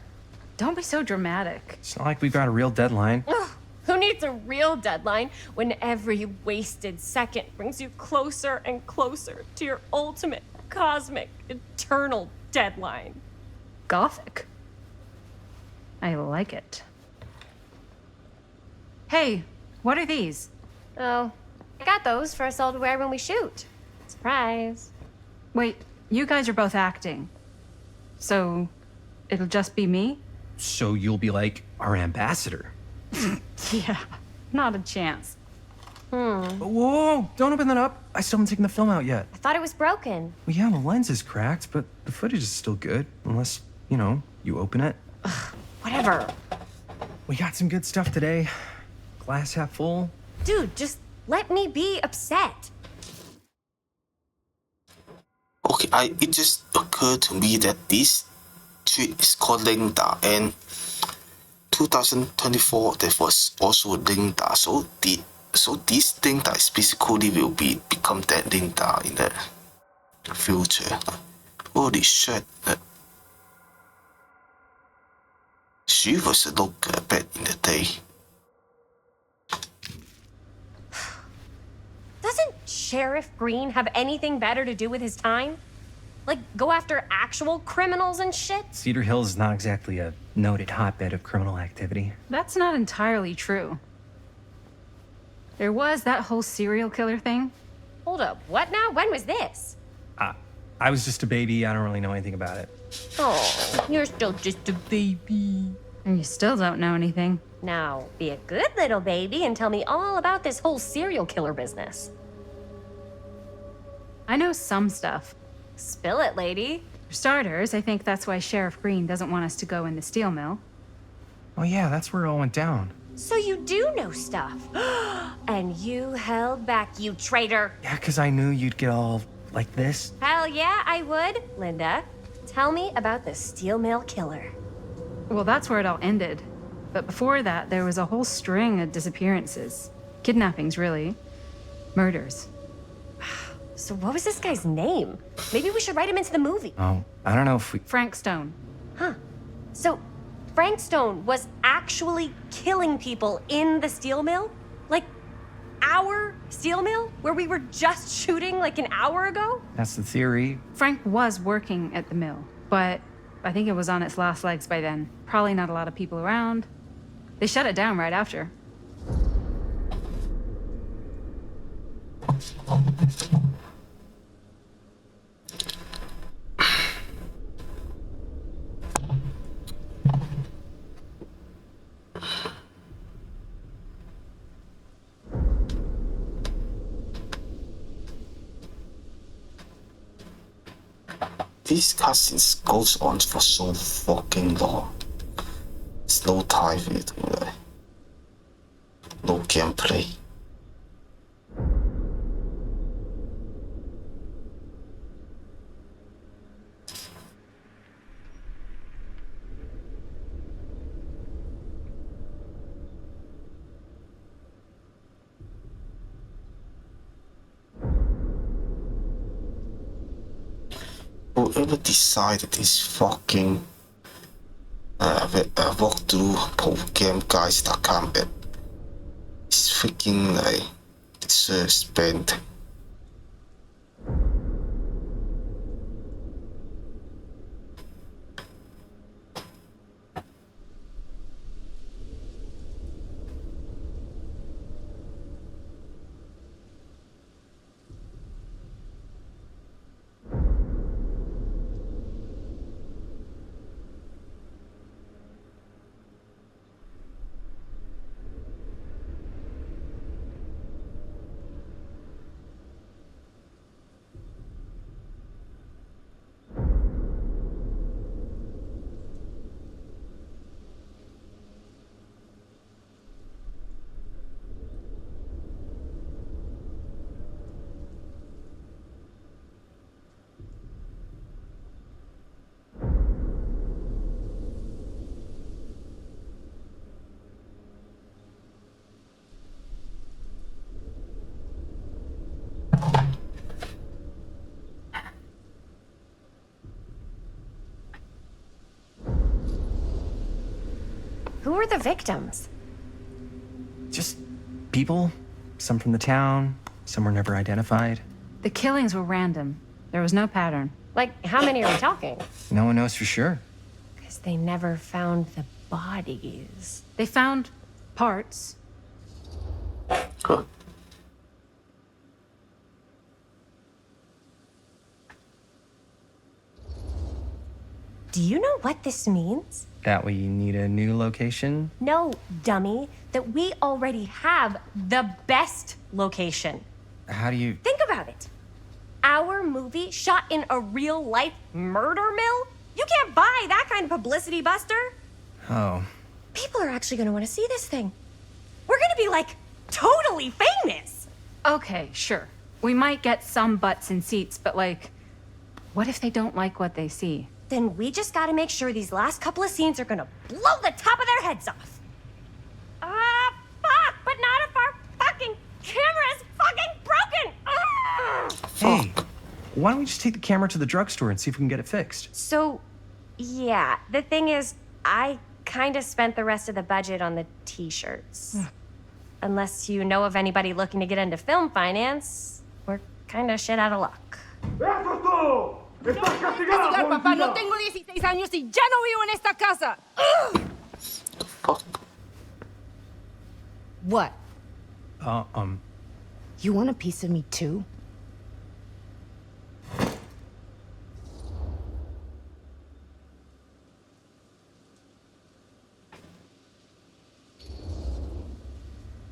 Don't be so dramatic. It's not like we've got a real deadline. Ugh, who needs a real deadline when every wasted second brings you closer and closer to your ultimate, cosmic, eternal deadline? Gothic. I like it. Hey, what are these? Oh, I got those for us all to wear when we shoot. Surprise. Wait, you guys are both acting. So, it'll just be me? So you'll be like our ambassador. Yeah, not a chance. Whoa, don't open that up. I still haven't taken the film out yet. I thought it was broken. Well, yeah, the lens is cracked, but the footage is still good. Unless, you open it. Whatever. We got some good stuff today. Glass half full. Dude, just let me be upset. Okay, it just occurred to me that this tree is called Linda, and 2024 there was also Linda. So this Linda is basically will become that Linda in the future. Holy shit! She was look back in the day. Doesn't Sheriff Green have anything better to do with his time? Like, go after actual criminals and shit? Cedar Hills is not exactly a noted hotbed of criminal activity. That's not entirely true. There was that whole serial killer thing. Hold up, what now? When was this? I was just a baby. I don't really know anything about it. Oh, you're still just a baby. And you still don't know anything. Now, be a good little baby and tell me all about this whole serial killer business. I know some stuff. Spill it, lady. For starters, I think that's why Sheriff Green doesn't want us to go in the steel mill. Oh yeah, that's where it all went down. So you do know stuff. And you held back, you traitor. Yeah, 'cause I knew you'd get all like this. Hell yeah, I would. Linda, tell me about the steel mill killer. Well, that's where it all ended. But before that, there was a whole string of disappearances. Kidnappings, really. Murders. So what was this guy's name? Maybe we should write him into the movie. Oh, I don't know if we... Frank Stone. Huh. So Frank Stone was actually killing people in the steel mill? Like our steel mill? Where we were just shooting like an hour ago? That's the theory. Frank was working at the mill, but I think it was on its last legs by then. Probably not a lot of people around. They shut it down right after. These cutscenes goes on for so fucking long. There's no time for it, really. No gameplay. Whoever decided this fucking walkthrough PokeGameGuys.com is freaking like deserves banned. Who were the victims? Just people. Some from the town, some were never identified. The killings were random. There was no pattern. Like, how many are we talking? No one knows for sure. Because they never found the bodies. They found parts. Huh. Do you know what this means? That we need a new location? No, dummy. That we already have the best location. How do you... Think about it. Our movie shot in a real-life murder mill? You can't buy that kind of publicity, Buster. Oh. People are actually going to want to see this thing. We're going to be, like, totally famous. Okay, sure. We might get some butts in seats, but like, what if they don't like what they see? Then we just got to make sure these last couple of scenes are going to blow the top of their heads off. Fuck, but not if our fucking camera's fucking broken. Hey, why don't we just take the camera to the drugstore and see if we can get it fixed? So, yeah, the thing is, I kind of spent the rest of the budget on the t-shirts. Unless you know of anybody looking to get into film finance, we're kind of shit out of luck. Papá, no tengo 16 años y ya no vivo en esta casa. Fuck. What? Uh, You want a piece of me too?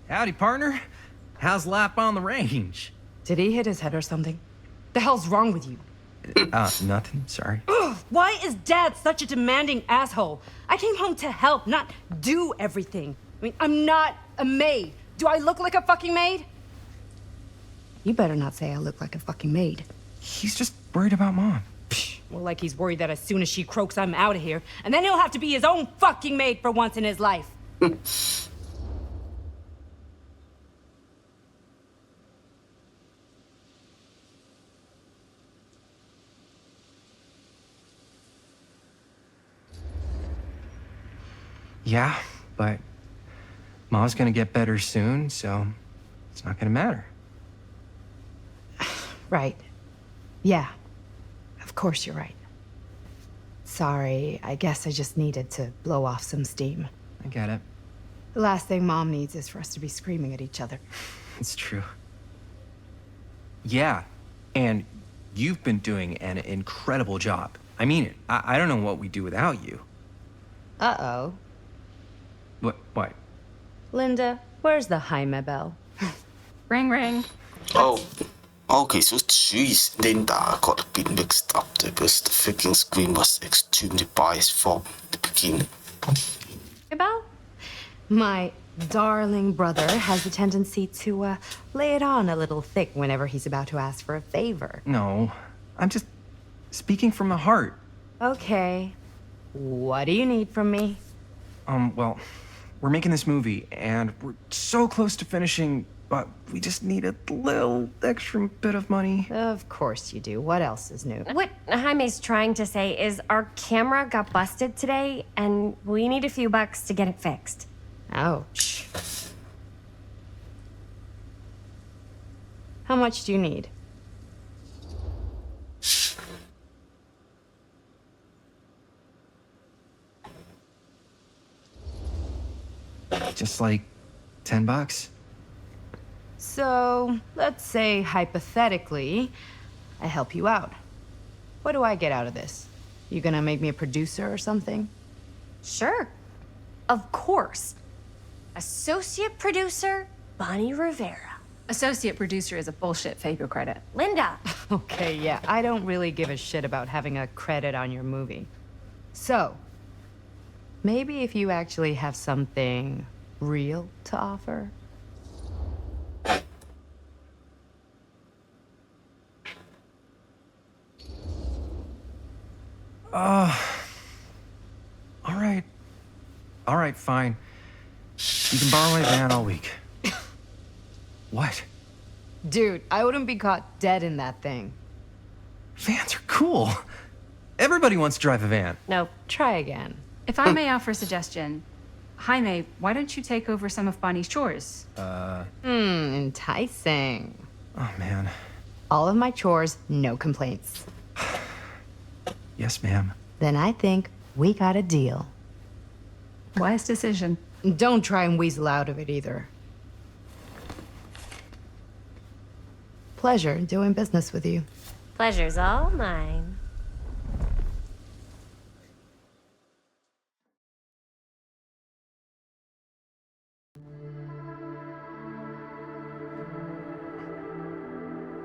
Howdy, partner. How's life on the range? Did he hit his head or something? The hell's wrong with you? Nothing. Sorry. Why is Dad such a demanding asshole? I came home to help, not do everything. I mean, I'm not a maid. Do I look like a fucking maid? You better not say I look like a fucking maid. He's just worried about Mom. Well, like he's worried that as soon as she croaks, I'm out of here. And then he'll have to be his own fucking maid for once in his life. Yeah, but Mom's gonna get better soon, so it's not gonna matter. Right. Yeah. Of course you're right. Sorry, I guess I just needed to blow off some steam. I get it. The last thing Mom needs is for us to be screaming at each other. It's true. Yeah, and you've been doing an incredible job. I mean it. I don't know what we'd do without you. Uh-oh. What? Linda, where's the Jaime bell? Ring, ring. Oh. Okay, so jeez, Linda got a bit mixed up there because the freaking screen was extremely biased from the beginning. Bell? My darling brother has a tendency to lay it on a little thick whenever he's about to ask for a favor. No, I'm just speaking from the heart. Okay. What do you need from me? Well, we're making this movie, and we're so close to finishing, but we just need a little extra bit of money. Of course you do. What else is new? What Jaime's trying to say is our camera got busted today, and we need a few bucks to get it fixed. Ouch. How much do you need? Just like $10. So, let's say hypothetically, I help you out. What do I get out of this? You gonna make me a producer or something? Sure. Of course. Associate producer, Bonnie Rivera. Associate producer is a bullshit fake credit. Linda. Okay, yeah, I don't really give a shit about having a credit on your movie. So, maybe if you actually have something real to offer? All right, fine. You can borrow my van all week. What? Dude, I wouldn't be caught dead in that thing. Vans are cool. Everybody wants to drive a van. No, try again. If I may offer a suggestion, Jaime, why don't you take over some of Bonnie's chores? Enticing. Oh, man. All of my chores, no complaints. Yes, ma'am. Then I think we got a deal. Wise decision. Don't try and weasel out of it either. Pleasure doing business with you. Pleasure's all mine.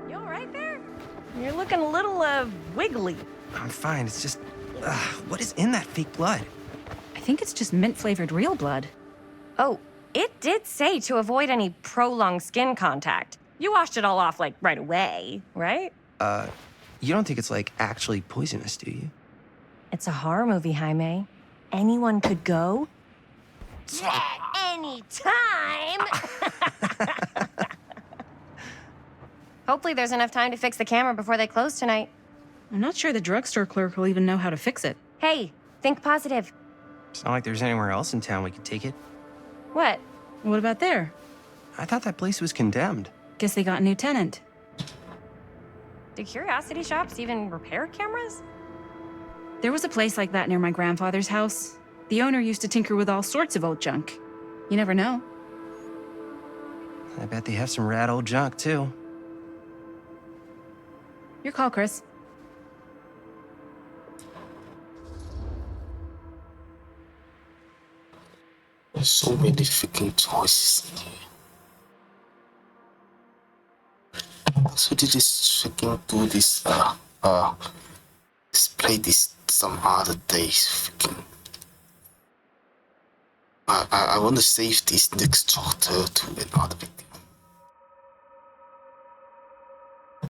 You all right there? You're looking a little, wiggly. I'm fine. It's just, what is in that fake blood? I think it's just mint-flavored real blood. Oh, it did say to avoid any prolonged skin contact. You washed it all off, like, right away, right? You don't think it's, like, actually poisonous, do you? It's a horror movie, Jaime. Anyone could go. At any time! Hopefully there's enough time to fix the camera before they close tonight. I'm not sure the drugstore clerk will even know how to fix it. Hey, think positive. It's not like there's anywhere else in town we could take it. What? What about there? I thought that place was condemned. Guess they got a new tenant. Do curiosity shops even repair cameras? There was a place like that near my grandfather's house. The owner used to tinker with all sorts of old junk. You never know. I bet they have some rad old junk, too. Your call, Chris. There's so many freaking choices in here. So did this freaking do this let's play this some other days. Freaking. I want to save this next chapter to another video.